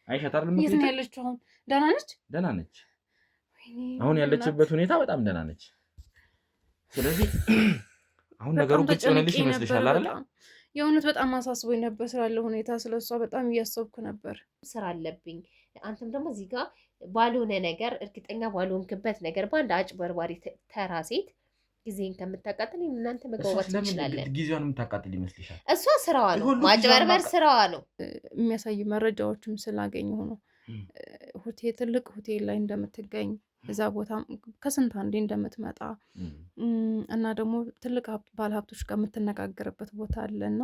አይሻት አይደለም የት ነው ያለችው አሁን? ደህና ነች አሁን ያለችበት ሁኔታ በጣም ደህና ነች ስለዚህ አሁን ነገሩ ግልጽ ሆነልሽ ይመስልሻል አይደል የእውነት በጣም አሳስቦኝ ነበር ስላለው ሁኔታ ስለሷ በጣም እያሰብኩ ነበር ስራ አለብኝ አንተም ደግሞ እዚህ ጋር ባልሆነ ነገር እርግጠኛ ባልሆንክበት ነገር ባንድ አጭበርባሪ ተራ ሴት ጊዜን ከምታቃጥል እናንተ መግባባት ትችላለን ጊዜውን የምታቃጥል ይመስልሻል እሷ ስራዋ ነው ማጭበርበር ስራዋ ነው የሚያሳዩ መረጃዎችም ስላገኘሁ ነው ሆቴል ትልቅ ሆቴል ላይ እንደምትገኝ እዛ ቦታ ከስንት አንዴ እንደምትመጣ እና ደግሞ ትልቅ ባለሀብቶች ጋር የምትነጋገርበት ቦታ አለና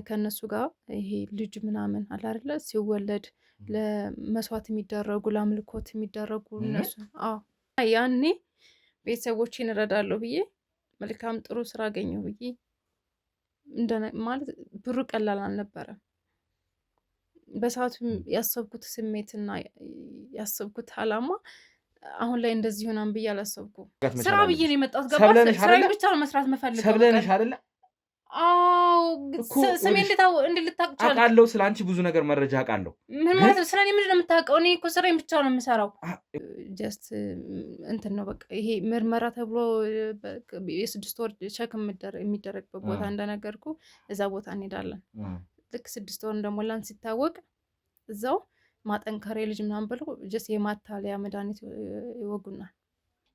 ከነሱ ጋር ይሄ ልጅ ምናምን አለ አይደለ ሲወለድ ለመስዋዕት የሚደረጉ ለአምልኮት የሚደረጉ እነሱ ያኔ ቤተሰቦቼን እረዳለሁ ብዬ መልካም ጥሩ ስራ አገኘሁ ብዬ ማለት ብሩ ቀላል አልነበረም በሰዓቱ ያሰብኩት ስሜትና ያሰብኩት አላማ አሁን ላይ እንደዚህ ሆናን ብዬ አላሰብኩም ስራ ብዬ ነው የመጣሁት ገባሽ ስራዬን ብቻ ነው መስራት መፈልገው ሰብለንሽ አይደለ ስሜ እንድልታውቅ አውቃለሁ ስላንቺ ብዙ ነገር መረጃ አውቃለሁ ምን ማለት ነው ስለኔ ምንድን ነው የምታውቀው እኔ እኮ ስራዬን ብቻ ነው የምሰራው ጀስት እንትን ነው በቃ ይሄ ምርመራ ተብሎ የ6 ወር ቸክ የሚደረግበት ቦታ እንደነገርኩ እዛ ቦታ እንሄዳለን ልክ 6 ወር እንደሞላን ሲታወቅ እዛው ማጠንከሪያ ልጅ ምናምን ብለው ጀስት የማታለያ መድኃኒት ይወጉናል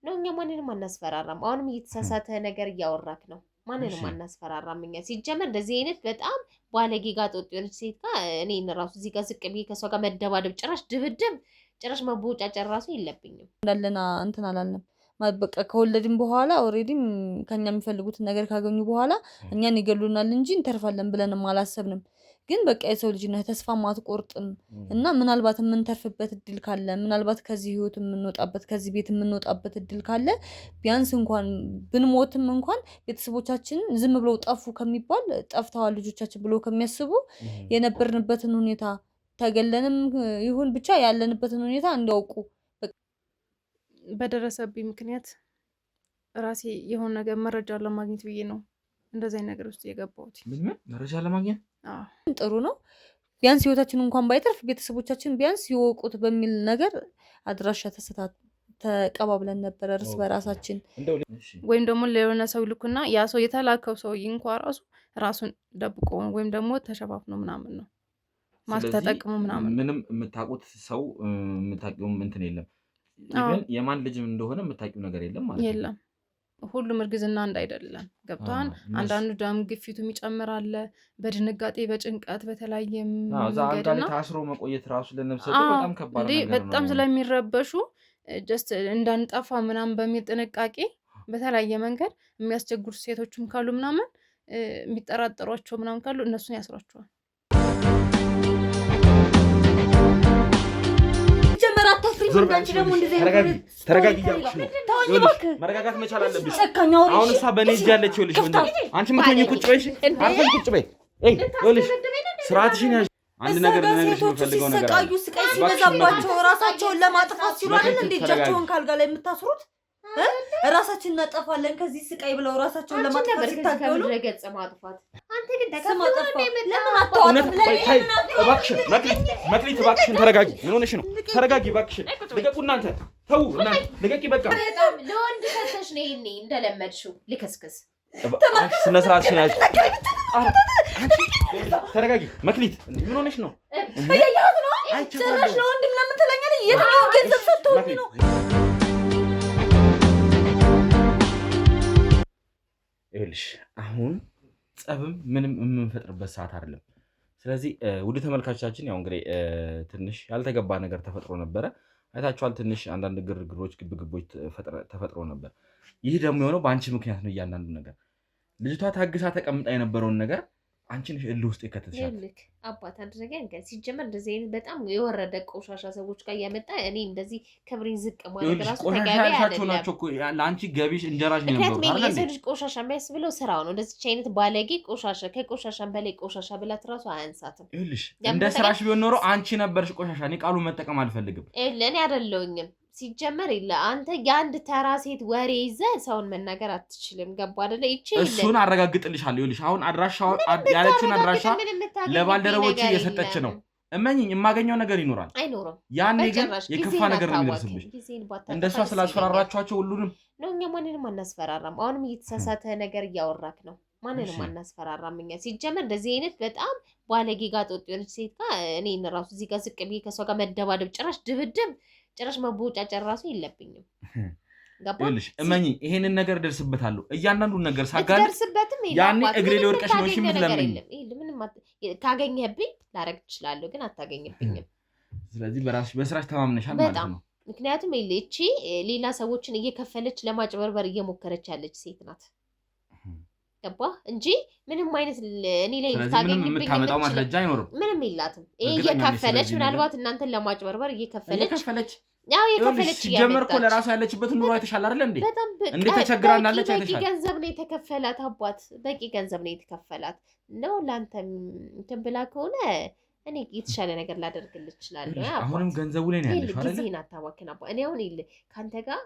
ነው እኛ ማንንም አናስፈራራም አሁንም እየተሳሳተ ነገር እያወራክ ነው ማንንም አናስፈራራም እኛ ሲጀመር እንደዚህ አይነት በጣም ባለጌ ጋር ጦጥዮች ሴት ጋር እኔን ራሱ እዚህ ጋር ዝቅ ብዬ ከሷ ጋር መደባደብ ድብድብ ጭራሽ መቦጫጨር ራሱ የለብኝም እንዳለና እንትን አላልንም በቃ ከወለድን በኋላ ኦሬዲ ከኛ የሚፈልጉትን ነገር ካገኙ በኋላ እኛን ይገሉናል እንጂ እንተርፋለን ብለንም አላሰብንም ግን በቃ የሰው ልጅ ነህ ተስፋ ማትቆርጥም እና ምናልባት የምንተርፍበት እድል ካለ ምናልባት ከዚህ ህይወት የምንወጣበት ከዚህ ቤት የምንወጣበት እድል ካለ ቢያንስ እንኳን ብንሞትም እንኳን ቤተሰቦቻችን ዝም ብለው ጠፉ ከሚባል ጠፍተዋል ልጆቻችን ብለው ከሚያስቡ የነበርንበትን ሁኔታ ተገለንም ይሁን ብቻ ያለንበትን ሁኔታ እንዲያውቁ በደረሰብኝ ምክንያት ራሴ የሆነ ነገር መረጃ ለማግኘት ብዬ ነው እንደዚህ ነገር ውስጥ የገባሁት ምን መረጃ ለማግኘት ጥሩ ነው ቢያንስ ህይወታችን እንኳን ባይተርፍ ቤተሰቦቻችን ቢያንስ ይወቁት በሚል ነገር አድራሻ ተቀባብለን ነበር እርስ በራሳችን ወይም ደግሞ ለሆነ ሰው ልኩና ያ ሰው የተላከው ሰው እንኳን ራሱን ደብቆ ወይም ደግሞ ተሸፋፍኖ ምናምን ነው ማስክ ተጠቅሞ ምናምን ምንም የምታውቁት ሰው የምታውቂው እንትን የለም ኢቭን የማን ልጅም እንደሆነ የምታውቂው ነገር የለም ማለት ነው የለም ሁሉም እርግዝና እንዳይደለም ገብቷን አንዳንዱ ደም ግፊቱ የሚጨምር አለ በድንጋጤ በጭንቀት በተለያየ መንገድና ታስሮ መቆየት ራሱ ለነፍሰ በጣም ከባድ ነገር ነው በጣም ስለሚረበሹ ጀስት እንዳንጠፋ ምናምን በሚል ጥንቃቄ በተለያየ መንገድ የሚያስቸግሩ ሴቶችም ካሉ ምናምን የሚጠራጠሯቸው ምናምን ካሉ እነሱን ያስሯቸዋል ተረጋጊ መረጋጋት መቻል አለብሽ አሁን እሷ በእኔ እጅ ያለች ይኸውልሽ አንቺ የምትሆኚ ቁጭ በይ አርፈሽ ቁጭ በይ ይኸውልሽ ስርዓትሽን ያዥ አንድ ነገር ልነግርሽ የምፈልገው ነገር ሲሰቃዩ ስቃይ ሲበዛባቸው ራሳቸውን ለማጥፋት ሲሉ አይደል እንዴ እጃቸውን ካልጋ ላይ የምታስሩት ራሳችንን እናጠፋለን ከዚህ ስቃይ ብለው ራሳቸውን ለማጥፋት ሲታገሉ ገጽ ማጥፋት አንተ ግን ተከፍተህ ለምን አታወጣም መክሊት እባክሽን ተረጋጊ ምን ሆነሽ ነው ተረጋጊ እባክሽን ልቀቁ እናንተ ተው እናንተ ልቀቂ በቃ በጣም ለወንድ ሰተሽ ነው ይሄኔ እንደለመድሽው ልከስከስ ስነ ስርዓትሽን ያዥ ተረጋጊ መክሊት ምን ሆነሽ ነው ያያት ነው ጭራሽ ነው ወንድም ለምን ትለኛለህ የትኛው ገንዘብ ሰጥቶኝ ነው ይኸውልሽ አሁን ጸብም ምንም የምንፈጥርበት ሰዓት አይደለም ስለዚህ ውድ ተመልካቾቻችን ያው እንግዲህ ትንሽ ያልተገባ ነገር ተፈጥሮ ነበር አይታችኋል ትንሽ አንዳንድ ግርግሮች ግብግቦች ተፈጥሮ ነበር ይህ ደግሞ የሆነው በአንቺ ምክንያት ነው እያንዳንዱ ነገር ልጅቷ ታግሳ ተቀምጣ የነበረውን ነገር አንቺ ነሽ እልህ ውስጥ የከተትሻል ልክ አባት አንድ ነገር እንግዲህ ሲጀመር እንደዚህ አይነት በጣም የወረደ ቆሻሻ ሰዎች ጋር ያመጣ እኔ እንደዚህ ክብሬን ዝቅ ማለት ራሱ ተገቢ አይደለም ናቸው እኮ ለአንቺ ገቢሽ እንጀራሽ ነው ነበር አይደል የሰው ልጅ ቆሻሻ የሚያስብለው ስራው ነው እንደዚህ አይነት ባለጌ ቆሻሻ ከቆሻሻም በላይ ቆሻሻ ብላት ራሱ አያንሳትም ይኸውልሽ እንደ ስራሽ ቢሆን ኖሮ አንቺ ነበርሽ ቆሻሻ እኔ ቃሉን መጠቀም አልፈልግም ለኔ አይደለውኝም ሲጀመር ይላ አንተ የአንድ ተራ ሴት ወሬ ይዘህ ሰውን መናገር አትችልም ገባ አይደለ እሱን አረጋግጥልሻለሁ ይኸውልሽ አሁን አድራሻው ያለችውን አድራሻ ለባልደረቦች እየሰጠች ነው እመኝኝ የማገኘው ነገር ይኖራል አይኖርም። ያኔ ግን የከፋ ነገር ነው የሚደርስብሽ። እንደሷ ስላስፈራራችኋቸው ሁሉንም ነው። እኛ ማንንም አናስፈራራም። አሁንም እየተሳሳተ ነገር እያወራክ ነው። ማንንም አናስፈራራም። እኛ ሲጀመር እንደዚህ አይነት በጣም ባለጌ ጋር ጦጥ የሆነች ሴት ጋር እኔን ራሱ እዚህ ጋር ዝቅ ብዬ ከሷ ጋር መደባደብ ጭራሽ ድብድብ ጭራሽ መቦጫጨር ራሱ የለብኝም። ይኸውልሽ እመኚ ይሄንን ነገር ደርስበታለሁ። እያንዳንዱን ነገር ሳጋል ደርስበትም ያኔ እግሬ ላይ ወርቀሽ ነው የምትለምኝ። ምንም ካገኘህብኝ ላረግ እችላለሁ፣ ግን አታገኝብኝም። ስለዚህ በስራሽ ተማምነሻል ማለት ነው። ምክንያቱም እቺ ሌላ ሰዎችን እየከፈለች ለማጭበርበር እየሞከረች ያለች ሴት ናት። ገባ እንጂ ምንም አይነት እኔ ላይ ታገኝብኝ የምታመጣው ማስረጃ አይኖርም። ምንም የላትም። እየከፈለች ምናልባት እናንተን ለማጭበርበር እየከፈለች ያው የከፈለች ሲጀመር እኮ ለራሷ ያለችበት ኑሮ አይተሻል አይደል እንዴ? እንዴ ተቸግራ እንዳለች አይተሻል። በቂ ገንዘብ ነው የተከፈላት አባት፣ በቂ ገንዘብ ነው የተከፈላት ነው። ላንተ እንትን ብላ ከሆነ እኔ የተሻለ ነገር ላደርግልህ እችላለሁ። አሁንም ገንዘቡ ላይ ነው ያለሽ አይደል? ጊዜህን አታባክን አባ። እኔ አሁን ካንተ ጋር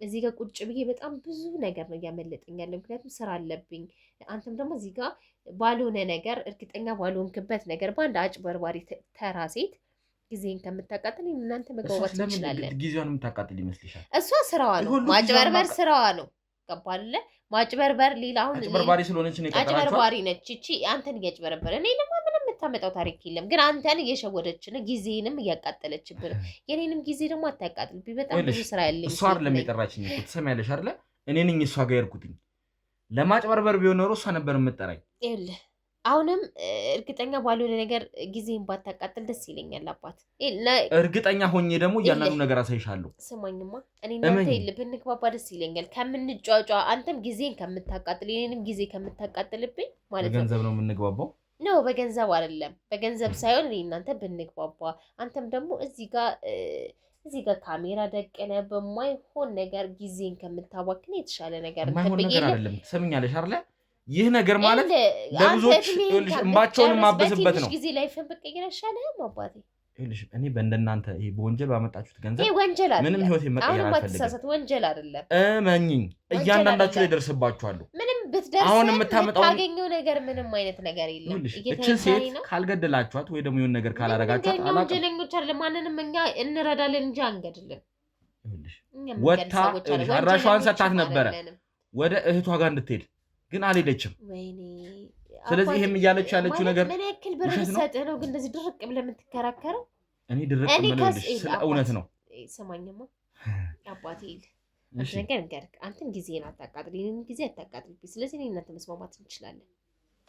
እዚህ ጋር ቁጭ ብዬ በጣም ብዙ ነገር ነው እያመለጠኝ ያለ፣ ምክንያቱም ስራ አለብኝ። አንተም ደግሞ እዚህ ጋር ባልሆነ ነገር እርግጠኛ ባልሆንክበት ነገር በአንድ አጭበርባሪ ተራ ሴት ጊዜን ከምታቃጥል እናንተ መግባባት እንችላለን። ጊዜዋን የምታቃጥል ይመስልሻል? እሷ ስራዋ ነው ማጭበርበር፣ ስራዋ ነው። ገባለ? ማጭበርበር ሌላ አሁን አጭበርባሪ ስለሆነች ነው የቀጠራችኋት። አጭበርባሪ ነች እቺ። አንተን እያጭበረበረ እኔ ደግሞ ምንም የምታመጣው ታሪክ የለም፣ ግን አንተን እየሸወደች ነው፣ ጊዜንም እያቃጠለችብህ። የኔንም ጊዜ ደግሞ አታቃጥልብኝ። በጣም ብዙ ስራ ያለኝ እሷ አይደለም የጠራችኝ እኮ ትሰሚያለሽ አይደለ? እኔ ነኝ እሷ ጋር የሄድኩትኝ። ለማጭበርበር ቢሆን ኖሮ እሷ ነበር የምጠራኝ። ይኸውልህ አሁንም እርግጠኛ ባልሆነ ነገር ጊዜን ባታቃጥል ደስ ይለኛል አባት። እርግጠኛ ሆኜ ደግሞ እያንዳንዱ ነገር አሳይሻለሁ። ስማኝማ እኔ እናንተ ብንግባባ ደስ ይለኛል። ከምንጫጫ አንተም ጊዜን ከምታቃጥል የኔንም ጊዜ ከምታቃጥልብኝ ማለት ነው። በገንዘብ ነው የምንግባባው? ነው በገንዘብ አይደለም፣ በገንዘብ ሳይሆን እኔ እናንተ ብንግባባ፣ አንተም ደግሞ እዚህ ጋር ካሜራ ደቀነ በማይሆን ነገር ጊዜን ከምታባክን የተሻለ ነገር የማይሆን ነገር አይደለም። ትሰምኛለሽ አይደለ? ይህ ነገር ማለት ለብዙዎች እንባቸውን ማበስበት ነው። ጊዜ ላይ ፈንበቀ ይሻላል አባቴ። ይኸውልሽ እኔ በእንደናንተ ይሄ በወንጀል ባመጣችሁት ገንዘብ ይሄ ወንጀል አይደለም። ምንም ህይወት የመቀየር አልፈልግም። ወንጀል አይደለም። እመኚኝ፣ እያንዳንዳችሁ ላይ ደርስባችኋለሁ። ምንም ብትደርስ አሁን የምታመጣው ታገኘው ነገር ምንም አይነት ነገር የለም። እችን ሴት ካልገደላችኋት ወይ ደግሞ የሆነ ነገር ካላረጋችኋት አላውቅም። ወንጀለኞች አይደለም። ማንንም እኛ እንረዳለን እንጂ አንገድልን። ይኸውልሽ ወታ አድራሻዋን ሰታት ነበረ ወደ እህቷ ጋር እንድትሄድ ግን አልሄደችም። ስለዚህ ይሄም እያለችው ያለችው ነገር ምን ያክል ብር ሰጥህ ነው ግን እንደዚህ ድርቅ ብለህ የምትከራከረው? እኔ ድርቅ ምንልሽ ስለ እውነት ነው። ሰማኝማ አባቴ ነገር አንተን ጊዜን አታቃጥል፣ ይሄን ጊዜ አታቃጥልብኝ። ስለዚህ እኔ እናንተ መስማማት እንችላለን።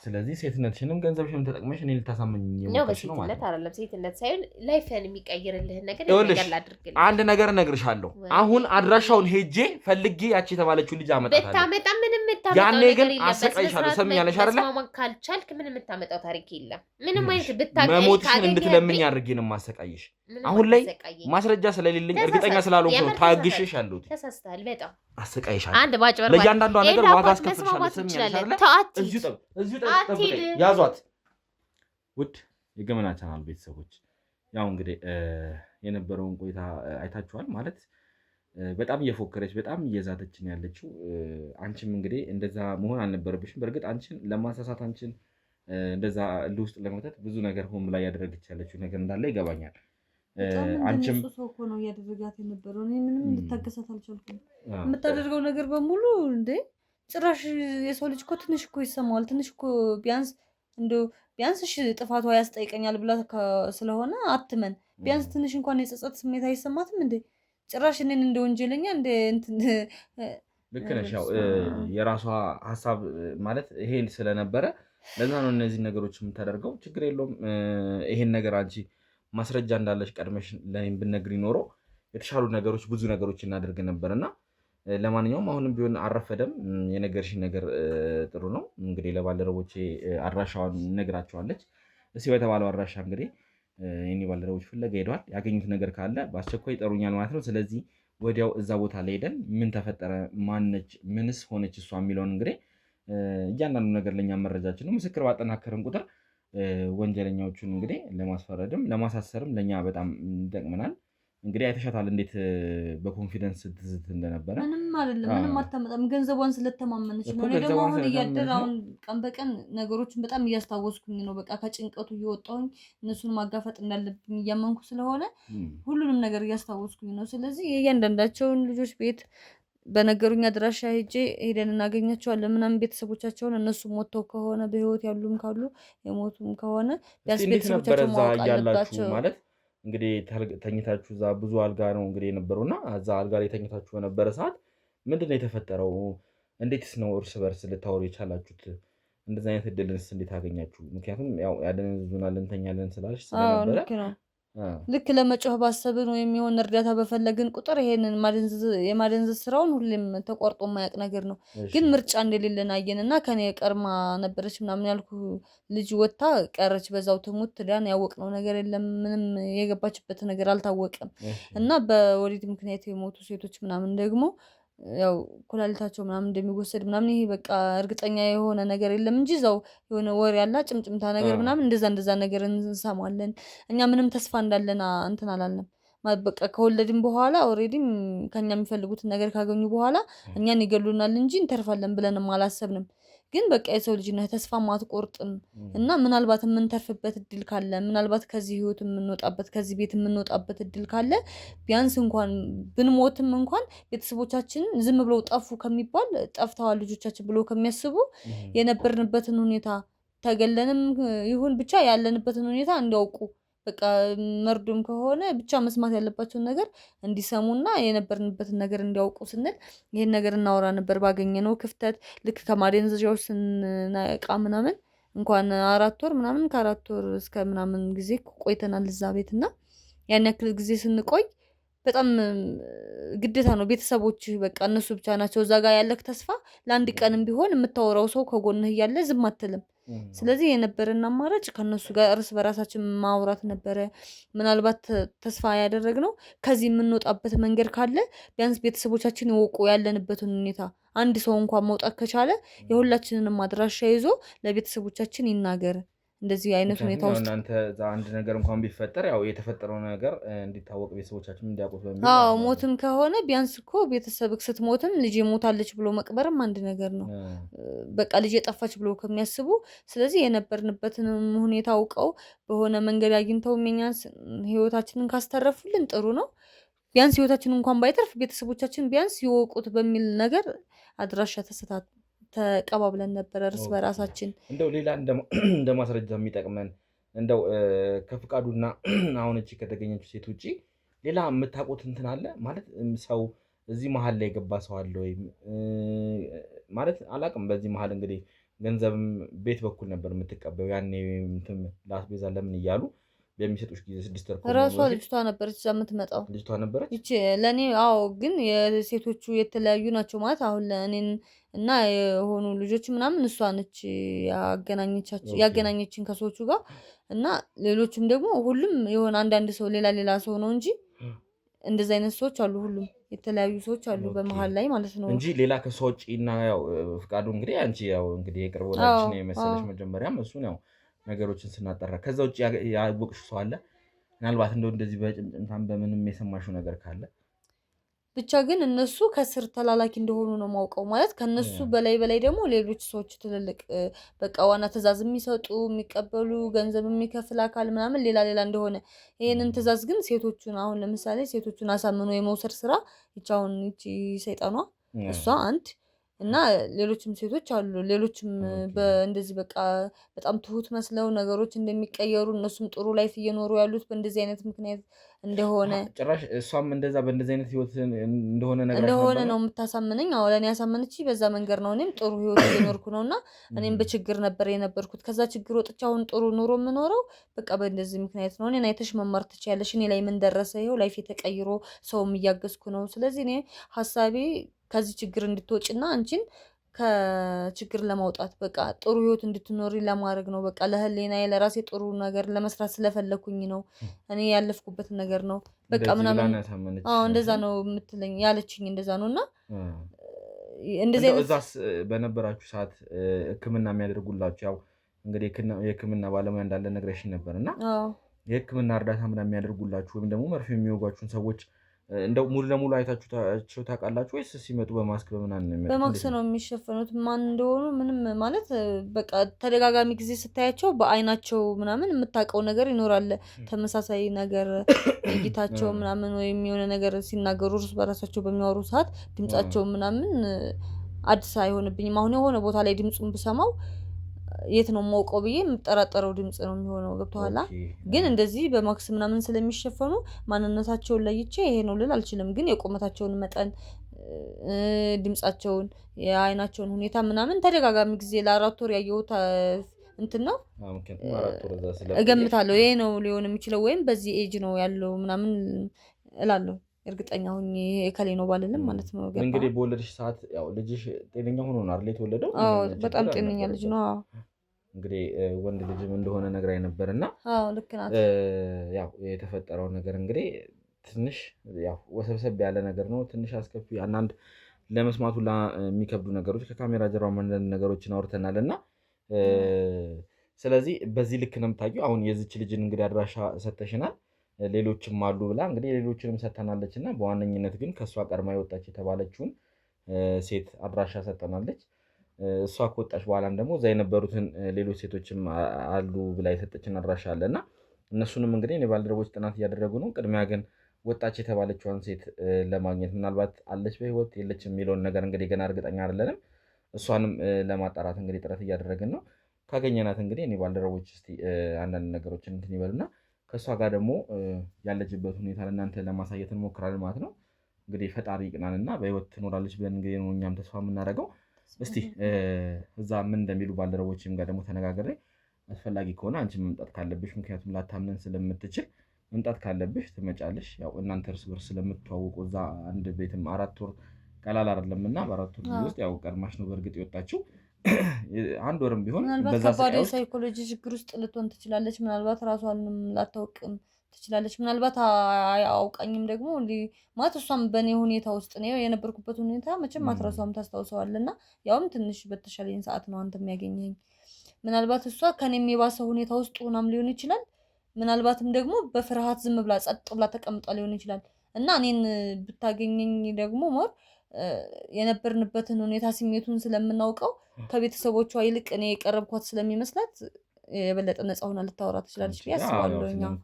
ስለዚህ ሴትነትሽንም ገንዘብሽንም ተጠቅመሽ እኔ ልታሳመኝ የሞከርሽ ነው ማለት አይደለም። ሴትነት ሳይሆን ላይፍን የሚቀይርልህን ነገር ላድርግልህ። አንድ ነገር እነግርሻለሁ። አሁን አድራሻውን ሄጄ ፈልጌ ያቺ የተባለችው ልጅ አመጣታለሁ። ብታመጣ ምንም የምታመጣው ነገር የለም። አሰቃይሻለሁ። ሰምኛለሽ አይደለ? መስማማት ካልቻልክ ምንም የምታመጣው ታሪክ የለም። ምንም አይነት ብታቀይ መሞትሽን እንድትለምኝ አድርጌ ነው የማሰቃይሽ። አሁን ላይ ማስረጃ ስለሌለኝ እርግጠኛ ስላልሆንኩ ነው ታግሼሽ ያለሁት። ተሳስተሃል በጣም አሰቃይሻለሁ። አንድ ባጭበርባሪ ለእያንዳንዷ ነገር ዋጋ አስከፍልሻለሁ። ሰምኛለሽ አይደለ? እዚሁ ያዟት። ውድ የገመና ቻናል ቤተሰቦች ያው እንግዲህ የነበረውን ቆይታ አይታችኋል። ማለት በጣም እየፎከረች በጣም እየዛተች ነው ያለችው። አንቺም እንግዲህ እንደዛ መሆን አልነበረብሽም። በእርግጥ አንቺን ለማሳሳት አንቺን እንደዛ ውስጥ ለመተት ብዙ ነገር ሆን ብላ እያደረገች ያለችው ነገር እንዳለ ይገባኛል። አንቺም ሰው እኮ ነው እያደረጋት የነበረው። እኔ ምንም እንድታገሳት አልቻልኩም። የምታደርገው ነገር በሙሉ እንዴ ጭራሽ የሰው ልጅ እኮ ትንሽ እኮ ይሰማዋል። ትንሽ እኮ ቢያንስ እሺ ጥፋቷ ያስጠይቀኛል ብላ ስለሆነ አትመን። ቢያንስ ትንሽ እንኳን የጸጸት ስሜት አይሰማትም እንዴ? ጭራሽ እኔን እንደ ወንጀለኛ እንደ እንትን ልክ ነሽ። ያው የራሷ ሀሳብ ማለት ይሄ ስለነበረ ለዛ ነው እነዚህ ነገሮች የምታደርገው። ችግር የለውም። ይሄን ነገር አንቺ ማስረጃ እንዳለሽ ቀድመሽ ለኔም ብትነግሪ ኖሮ የተሻሉ ነገሮች ብዙ ነገሮች እናደርግ ነበርና ለማንኛውም አሁንም ቢሆን አረፈደም። የነገርሽኝ ነገር ጥሩ ነው። እንግዲህ ለባልደረቦቼ አድራሻዋን ነግራቸዋለች። እስኪ በተባለው አድራሻ እንግዲህ የኔ ባልደረቦች ፍለጋ ሄደዋል። ያገኙት ነገር ካለ በአስቸኳይ ይጠሩኛል ማለት ነው። ስለዚህ ወዲያው እዛ ቦታ ላይ ሄደን ምን ተፈጠረ፣ ማነች፣ ምንስ ሆነች እሷ የሚለውን እንግዲህ እያንዳንዱ ነገር ለእኛ መረጃችን ነው። ምስክር ባጠናከርን ቁጥር ወንጀለኛዎቹን እንግዲህ ለማስፈረድም ለማሳሰርም ለእኛ በጣም ይጠቅመናል። እንግዲህ አይተሻታል እንዴት በኮንፊደንስ ትዝት እንደነበረ። ምንም አይደለም፣ ምንም አታመጣም። ገንዘቧን ስለተማመነች ነው። እኔ ደግሞ አሁን እያደር አሁን ቀን በቀን ነገሮችን በጣም እያስታወስኩኝ ነው። በቃ ከጭንቀቱ እየወጣሁኝ እነሱን ማጋፈጥ እንዳለብኝ እያመንኩ ስለሆነ ሁሉንም ነገር እያስታወስኩኝ ነው። ስለዚህ የእያንዳንዳቸውን ልጆች ቤት በነገሩኝ አድራሻ ሄደን እናገኛቸዋለን ምናምን ቤተሰቦቻቸውን። እነሱ ሞተው ከሆነ በህይወት ያሉም ካሉ የሞቱም ከሆነ ቢያንስ ቤተሰቦቻቸውን ማወቅ አለባቸው ማለት እንግዲህ ተኝታችሁ እዛ ብዙ አልጋ ነው እንግዲህ የነበረውና እዛ አልጋ ላይ ተኝታችሁ በነበረ ሰዓት ምንድነው የተፈጠረው? እንዴትስ ነው እርስ በርስ ልታወሩ የቻላችሁት? እንደዚህ አይነት እድልንስ እንዴት አገኛችሁ? ምክንያቱም ያው ያደነዝዙናል እንተኛለን ስላልሽ ስለነበረ ልክ ለመጮህ ባሰብን ወይም የሆነ እርዳታ በፈለግን ቁጥር ይሄንን የማደንዘዝ ስራውን ሁሌም ተቋርጦ የማያውቅ ነገር ነው። ግን ምርጫ እንደሌለን አየንና ከኔ ቀርማ ነበረች ምናምን ያልኩ ልጅ ወጥታ ቀረች። በዛው ትሙት ትዳን ያወቅነው ነገር የለም። ምንም የገባችበት ነገር አልታወቀም። እና በወሊድ ምክንያት የሞቱ ሴቶች ምናምን ደግሞ ያው ኩላሊታቸው ምናምን እንደሚወሰድ ምናምን ይሄ በቃ እርግጠኛ የሆነ ነገር የለም እንጂ እዛው የሆነ ወሬ ያላ ጭምጭምታ ነገር ምናምን እንደዛ ነገር እንሰማለን። እኛ ምንም ተስፋ እንዳለን እንትን አላለም። በቃ ከወለድን በኋላ ኦልሬዲ ከኛ የሚፈልጉትን ነገር ካገኙ በኋላ እኛን ይገሉናል እንጂ እንተርፋለን ብለንም አላሰብንም። ግን በቃ የሰው ልጅ ነህ፣ ተስፋ አትቆርጥም። እና ምናልባት የምንተርፍበት እድል ካለ፣ ምናልባት ከዚህ ህይወት የምንወጣበት ከዚህ ቤት የምንወጣበት እድል ካለ ቢያንስ እንኳን ብንሞትም እንኳን ቤተሰቦቻችንን ዝም ብለው ጠፉ ከሚባል ጠፍተዋል ልጆቻችን ብለው ከሚያስቡ የነበርንበትን ሁኔታ ተገለንም ይሁን ብቻ ያለንበትን ሁኔታ እንዲያውቁ በቃ መርዶም ከሆነ ብቻ መስማት ያለባቸውን ነገር እንዲሰሙና የነበርንበትን ነገር እንዲያውቁ ስንል ይሄን ነገር እናወራ ነበር። ባገኘነው ክፍተት ልክ ከማደንዘዣዎች ስንነቃ ምናምን እንኳን 4 ወር ምናምን ከ4 ወር እስከ ምናምን ጊዜ ቆይተናል እዛ ቤት እና ያን ያክል ጊዜ ስንቆይ በጣም ግዴታ ነው። ቤተሰቦች በቃ እነሱ ብቻ ናቸው እዛ ጋር ያለክ ተስፋ ለአንድ ቀንም ቢሆን የምታወራው ሰው ከጎንህ እያለ ዝም አትልም። ስለዚህ የነበረን አማራጭ ከነሱ ጋር እርስ በራሳችን ማውራት ነበረ። ምናልባት ተስፋ ያደረግነው ከዚህ የምንወጣበት መንገድ ካለ ቢያንስ ቤተሰቦቻችን ይወቁ ያለንበትን ሁኔታ። አንድ ሰው እንኳን መውጣት ከቻለ የሁላችንንም አድራሻ ይዞ ለቤተሰቦቻችን ይናገር። እንደዚህ አይነት ሁኔታ ውስጥ እናንተ አንድ ነገር እንኳን ቢፈጠር ያው የተፈጠረው ነገር እንዲታወቅ ቤተሰቦቻችን እንዲያውቁት በሚል ሞትም ከሆነ ቢያንስ እኮ ቤተሰብክ ስትሞትም ልጅ ሞታለች ብሎ መቅበርም አንድ ነገር ነው። በቃ ልጅ የጠፋች ብሎ ከሚያስቡ ስለዚህ የነበርንበትን ሁኔታ አውቀው በሆነ መንገድ አግኝተው የኛን ህይወታችንን ካስተረፉልን ጥሩ ነው። ቢያንስ ህይወታችንን እንኳን ባይተርፍ ቤተሰቦቻችን ቢያንስ ይወቁት በሚል ነገር አድራሻ ተቀባብለን ነበር እርስ በራሳችን። እንደው ሌላ እንደ ማስረጃ የሚጠቅመን እንደው ከፍቃዱና አሁን እቺ ከተገኘችው ሴት ውጪ ሌላ የምታውቁት እንትን አለ ማለት ሰው እዚህ መሀል ላይ የገባ ሰው አለ ወይ ማለት አላውቅም። በዚህ መሀል እንግዲህ ገንዘብም ቤት በኩል ነበር የምትቀበው ያኔ እንትን ላስቤዛ ለምን እያሉ በሚሰጡሽ ጊዜ 6 ወር ራሷ ልጅቷ ነበረች እዛ የምትመጣው ልጅቷ ነበረች እቺ ለኔ። አዎ ግን የሴቶቹ የተለያዩ ናቸው ማለት አሁን ለእኔን እና የሆኑ ልጆች ምናምን እሷ ነች ያገናኘችን ከሰዎቹ ጋር እና ሌሎችም ደግሞ ሁሉም የሆነ አንዳንድ ሰው ሌላ ሰው ነው እንጂ እንደዚህ አይነት ሰዎች አሉ። ሁሉም የተለያዩ ሰዎች አሉ በመሃል ላይ ማለት ነው እንጂ ሌላ ከሰው ውጪ እና ያው ፍቃዱ እንግዲህ አንቺ ያው እንግዲህ የቅርብ ወዳጅሽ ነው የመሰለሽ መጀመሪያም እሱን ያው ነገሮችን ስናጠራ ከዛ ውጭ ያወቅሽ ሰው አለ? ምናልባት እንደዚህ በጭምጭምታም በምንም የሰማሽው ነገር ካለ? ብቻ ግን እነሱ ከስር ተላላኪ እንደሆኑ ነው ማውቀው። ማለት ከነሱ በላይ ደግሞ ሌሎች ሰዎች ትልልቅ በቃ ዋና ትዕዛዝ የሚሰጡ የሚቀበሉ ገንዘብ የሚከፍል አካል ምናምን ሌላ እንደሆነ ይሄንን ትዕዛዝ ግን ሴቶቹን አሁን ለምሳሌ ሴቶቹን አሳምኖ የመውሰድ ስራ ይቻውን ይቺ ሰይጣኗ እሷ አንድ እና ሌሎችም ሴቶች አሉ። ሌሎችም እንደዚህ በቃ በጣም ትሁት መስለው ነገሮች እንደሚቀየሩ እነሱም ጥሩ ላይፍ እየኖሩ ያሉት በእንደዚህ አይነት ምክንያት እንደሆነ ጭራሽ እሷም እንደዛ በእንደዚህ አይነት ህይወት እንደሆነ ነው የምታሳምነኝ። አዎ ለእኔ ያሳመነች በዛ መንገድ ነው። እኔም ጥሩ ህይወት እየኖርኩ ነው እና እኔም በችግር ነበር የነበርኩት። ከዛ ችግር ወጥቼ አሁን ጥሩ ኑሮ የምኖረው በቃ በእንደዚህ ምክንያት ነው። እኔን አይተሽ መማር ትችያለሽ። እኔ ላይ ምን ደረሰ? ይኸው ላይፍ ተቀይሮ ሰውም እያገዝኩ ነው። ስለዚህ እኔ ሀሳቤ ከዚህ ችግር እንድትወጪና አንቺን ከችግር ለማውጣት በቃ ጥሩ ህይወት እንድትኖሪ ለማድረግ ነው። በቃ ለህሊናዬ ለራሴ ጥሩ ነገር ለመስራት ስለፈለኩኝ ነው። እኔ ያለፍኩበት ነገር ነው በቃ ምናምን እንደዛ ነው የምትለኝ ያለችኝ እንደዛ ነው። እና እንደዚህ እዛስ በነበራችሁ ሰዓት ህክምና የሚያደርጉላችሁ ያው እንግዲህ የህክምና ባለሙያ እንዳለ ነግረሽኝ ነበር እና የህክምና እርዳታ ምናምን የሚያደርጉላችሁ ወይም ደግሞ መርፌ የሚወጓችሁን ሰዎች እንደው ሙሉ ለሙሉ አይታችሁ ታውቃላችሁ ወይስ ሲመጡ በማስክ በምናምን ነው የሚመጡት? በማክስ ነው የሚሸፈኑት። ማን እንደሆኑ ምንም ማለት በቃ ተደጋጋሚ ጊዜ ስታያቸው በአይናቸው ምናምን የምታውቀው ነገር ይኖራል። ተመሳሳይ ነገር እይታቸው ምናምን ወይም የሆነ ነገር ሲናገሩ እርስ በራሳቸው በሚያወሩ ሰዓት ድምጻቸው ምናምን አዲስ አይሆንብኝም። አሁን የሆነ ቦታ ላይ ድምጹን ብሰማው የት ነው የማውቀው ብዬ የምጠራጠረው ድምጽ ነው የሚሆነው። ገብቶሃል? ግን እንደዚህ በማክስ ምናምን ስለሚሸፈኑ ማንነታቸውን ለይቼ ይሄ ነው ልል አልችልም። ግን የቁመታቸውን መጠን፣ ድምጻቸውን፣ የአይናቸውን ሁኔታ ምናምን ተደጋጋሚ ጊዜ ለ4 ወር ያየሁት እንትን ነው እገምታለሁ። ይሄ ነው ሊሆን የሚችለው ወይም በዚህ ኤጅ ነው ያለው ምናምን እላለሁ። እርግጠኛ ሆኜ እከሌ ነው ባልልም ማለት ነው። እንግዲህ በወለድሽ ሰዓት ያው ልጅሽ ጤነኛ ሆኖ ነው አይደል የተወለደው? አዎ በጣም ጤነኛ ልጅ ነው። አዎ እንግዲህ ወንድ ልጅም እንደሆነ ነግራኝ ነበርና አዎ ልክ ናት። ያው የተፈጠረው ነገር እንግዲህ ትንሽ ያው ወሰብሰብ ያለ ነገር ነው። ትንሽ አስከፊ አንዳንድ ለመስማቱ የሚከብዱ ነገሮች ከካሜራ ጀርባ አንዳንድ ነገሮችን አውርተናልና ስለዚህ በዚህ ልክ ነው የምታውቂው። አሁን የዚች ልጅን እንግዲህ አድራሻ ሰተሽናል። ሌሎችም አሉ ብላ እንግዲህ ሌሎችንም ሰተናለች እና በዋነኝነት ግን ከእሷ ቀድማ የወጣች የተባለችውን ሴት አድራሻ ሰጠናለች። እሷ ከወጣች በኋላም ደግሞ እዛ የነበሩትን ሌሎች ሴቶችም አሉ ብላ የሰጠችን አድራሻ አለ እና እነሱንም እንግዲህ እኔ ባልደረቦች ጥናት እያደረጉ ነው። ቅድሚያ ግን ወጣች የተባለችውን ሴት ለማግኘት ምናልባት አለች በህይወት የለች የሚለውን ነገር እንግዲህ ገና እርግጠኛ አይደለንም። እሷንም ለማጣራት እንግዲህ ጥረት እያደረግን ነው። ካገኘናት እንግዲህ እኔ ባልደረቦች እስቲ አንዳንድ ነገሮችን እንትን ይበሉና ከእሷ ጋር ደግሞ ያለችበት ሁኔታ ለእናንተ ለማሳየት እንሞክራለን ማለት ነው። እንግዲህ ፈጣሪ ይቅናንና በህይወት ትኖራለች ብለን እንግዲህ ነው እኛም ተስፋ የምናደርገው። እስቲ እዛ ምን እንደሚሉ ባልደረቦችም ጋር ደግሞ ተነጋግሬ አስፈላጊ ከሆነ አንቺ መምጣት ካለብሽ ምክንያቱም ላታምነን ስለምትችል መምጣት ካለብሽ ትመጫለሽ። ያው እናንተ እርስ በርስ ስለምትተዋወቁ እዛ አንድ ቤትም 4 ወር ቀላል አይደለም እና በ4 ወር ጊዜ ውስጥ ያው ቀድማሽ ነው በእርግጥ የወጣችው። አንድ ወርም ቢሆን ምናልባት ከባድ የሳይኮሎጂ ችግር ውስጥ ልትሆን ትችላለች። ምናልባት ራሷንም ላታውቅም ትችላለች። ምናልባት አውቃኝም ደግሞ ማለት እሷም በእኔ ሁኔታ ውስጥ ነው የነበርኩበት ሁኔታ መቼም አትረሷም ታስታውሰዋልና ያውም ትንሽ በተሻለኝ ሰዓት ነው አንተ የሚያገኘኝ። ምናልባት እሷ ከኔም የባሰ ሁኔታ ውስጥ ሆናም ሊሆን ይችላል። ምናልባትም ደግሞ በፍርሃት ዝም ብላ ጸጥ ብላ ተቀምጣ ሊሆን ይችላል እና እኔን ብታገኘኝ ደግሞ ሞር የነበርንበትን ሁኔታ ስሜቱን ስለምናውቀው ከቤተሰቦቿ ይልቅ እኔ የቀረብኳት ስለሚመስላት የበለጠ ነፃ ሆና ልታወራ ትችላለች ብዬ አስባለሁ።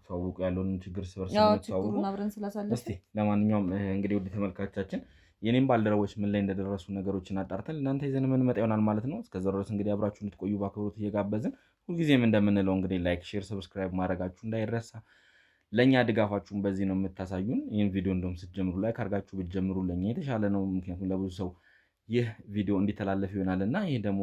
ተዋውቁ ያለውን ችግር ስለምትተዋውቁ አብረን ስላሳለፍን እስቲ ለማንኛውም እንግዲህ ውድ ተመልካቾቻችን የኔም ባልደረቦች ምን ላይ እንደደረሱ ነገሮችን አጣርተን እናንተ ይዘን የምንመጣ ይሆናል ማለት ነው። እስከዛ ድረስ እንግዲህ አብራችሁ እንድትቆዩ በአክብሮት እየጋበዝን ሁልጊዜም እንደምንለው እንግዲህ ላይክ፣ ሼር፣ ሰብስክራይብ ማድረጋችሁ እንዳይረሳ። ለእኛ ድጋፋችሁን በዚህ ነው የምታሳዩን። ይህን ቪዲዮ እንደውም ስትጀምሩ ላይክ አድርጋችሁ ብትጀምሩ ለእኛ የተሻለ ነው። ምክንያቱም ለብዙ ሰው ይህ ቪዲዮ እንዲተላለፍ ይሆናል እና ይህ ደግሞ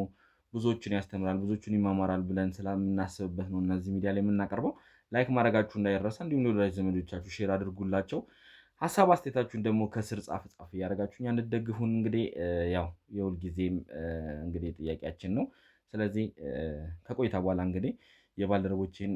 ብዙዎችን ያስተምራል፣ ብዙዎችን ይማማራል ብለን ስለምናስብበት ነው እነዚህ ሚዲያ ላይ የምናቀርበው። ላይክ ማድረጋችሁ እንዳይረሳ። እንዲሁም ለወዳጅ ዘመዶቻችሁ ሼር አድርጉላቸው። ሀሳብ አስተያየታችሁን ደግሞ ከስር ጻፍ እያደረጋችሁ እኛ እንድትደግፉን እንግዲህ ያው የሁል ጊዜም እንግዲህ ጥያቄያችን ነው። ስለዚህ ከቆይታ በኋላ እንግዲህ የባልደረቦቼን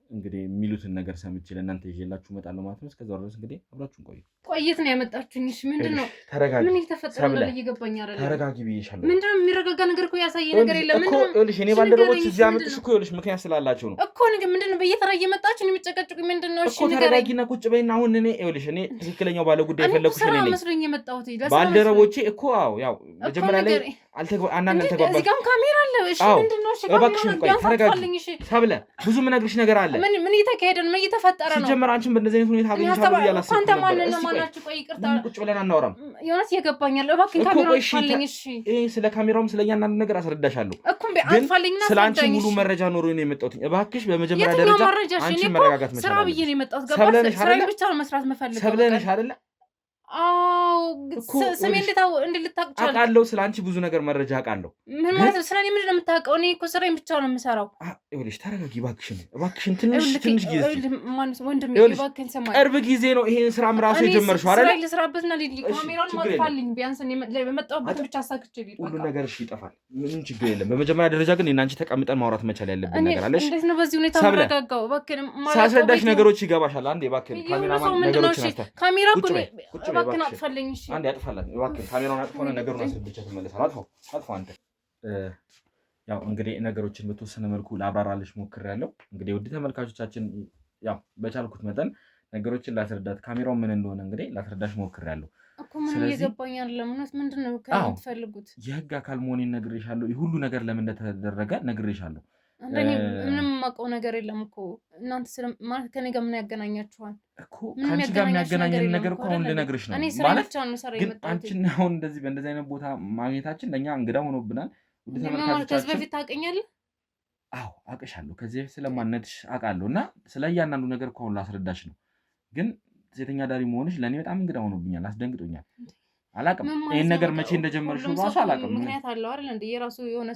እንግዲህ የሚሉትን ነገር ሰምቼ ለእናንተ ይዤላችሁ እመጣለሁ ማለት ነው። እስከዛው ድረስ እንግዲህ አብራችሁን ቆዩ። ቆይት ነው ያመጣችሁኝ? እሺ ምንድን ነው? ተረጋጊ። ምን እየተፈጠረ ነው? እየገባኝ አይደለም። ተረጋጊ ብዬሻለሁ። ምንድን ነው የሚረጋጋ ነገር እኮ ያሳየኝ ነገር የለም። ምንድን ነው? ይኸውልሽ እኔ ባልደረቦች እዚህ አመጡሽ እኮ ይኸውልሽ ምክንያት ስላላቸው ነው እኮ። ምንድን ነው በየተራ እየመጣችሁ የሚጨቀጭቁኝ? ምንድን ነው? እሺ ተረጋጊና ቁጭ በይና አሁን እኔ ይኸውልሽ እኔ ትክክለኛው ባለ ጉዳይ የፈለኩሽ እኔ ነኝ መስሎኝ የመጣሁት ባልደረቦቼ እኮ ያው መጀመሪያ ላይ አንዳንድ ተግባባ። እዚህ ጋርም ካሜራ አለ። እሺ ምንድን ነው? እሺ እባክሽን ቆይ ተረጋጊ ሰብለ፣ ብዙ የምነግርሽ ነገር አለ። ምን እየተካሄደ ነው? ምን እየተፈጠረ ነው? ሲጀመር አንቺን በእንደዚህ አይነት ሁኔታ አገኘሻለሁ ብዬ አላሰብኩም ነበር። ማንን ነው ማናችሁ? ቆይ ይቅርታ ቁጭ ብለን አናወራም። የሆነስ የገባኛል። እባክህን ካሜራውን አጥፋልኝ። እሺ ስለ ካሜራውም ስለ እያንዳንዱ ነገር አስረዳሻለሁ። አጥፋልኝና ስለ አንቺ ሙሉ መረጃ ኖሮ ነው የመጣሁት። እባክሽ በመጀመሪያ ደረጃ አንቺ መረጋጋት መቻል ስራ ብዬ ነው የመጣሁት። ገባሽ? ስራዬን ብቻ ነው መስራት የምፈልገው። ሰብለ ነሽ አይደለ? አዎ ስሜ እንድታውቅ አውቃለሁ። ስለ አንቺ ብዙ ነገር መረጃ አውቃለሁ። ምን ማለት ነው? ስለ እኔ ምንድን ነው የምታውቀው? እኔ እኮ ስራዬን ብቻ ነው የምሰራው። ይኸውልሽ ተረጋጊ እባክሽን ትንሽ ጊዜ ወንድሜ እባክህን ሰማኝ። ቅርብ ጊዜ ነው ይሄን ስራም ራሱ የጀመርሽው አይደል? ስራዬን ልስራበትና ካሜራውን ማጥፋልኝ ቢያንስ የመጣሁበት ብቻ አሳክቼ ቢል ሁሉ ነገር እሺ ይጠፋል። ምንም ችግር የለም። በመጀመሪያ ደረጃ ግን እኔና አንቺ ተቀምጠን ማውራት መቻል ያለብን ነገር አለሽ። እንዴት ነው በዚህ ሁኔታ የምረጋጋው? እባክህን ሳስረዳሽ ነገሮች ይገባሻል። አንዴ እባክህን ካሜራማን ነገሮችን አስተካክል። ካሜራ እባክህን አጥፋልኝ። አንዴ አጥፋላት እባክህን። ካሜራውን አጥፋና ነገሩን አስረድቼ ተመለሳለሁ። አጥፋው አንተ ያው እንግዲህ ነገሮችን በተወሰነ መልኩ ላብራራልሽ ሞክሬያለሁ። እንግዲህ ውድ ተመልካቾቻችን ያው በቻልኩት መጠን ነገሮችን ላስረዳት ካሜራው ምን እንደሆነ እንግዲህ ላስረዳሽ ሞክሬያለሁ እኮ ምንም እየገባኝ አይደለም። ምንድን ነው ከምትፈልጉት? የህግ አካል መሆኔን ነግሬሻለሁ። ሁሉ ነገር ለምን እንደተደረገ ነግሬሻለሁ። ምንም የማውቀው ነገር የለም እኮ እናንተ ማለት ከኔ ጋር ምን ያገናኛችኋል እኮ? ከአንቺ ጋር የሚያገናኘን ነገር እኮ አሁን ልነግርሽ ነው ማለት ግን አንቺን አሁን እንደዚህ በእንደዚህ አይነት ቦታ ማግኘታችን ለእኛ እንግዳ ሆኖብናል። ውድ ተመልካቾቻችን ከዚህ በፊት ታውቀኛለህ? አዎ አውቅሻለሁ። ከዚህ በፊት ስለማንነትሽ አውቃለሁ እና ስለ እያንዳንዱ ነገር እኮ አሁን ላስረዳሽ ነው። ግን ሴተኛ ዳሪ መሆንሽ ለእኔ በጣም እንግዳ ሆኖብኛል፣ አስደንግጦኛል። አላውቅም ይህን ነገር መቼ እንደጀመርሽው ራሱ አላውቅም። ምክንያት አለው አይደል እንደ የራሱ የሆነ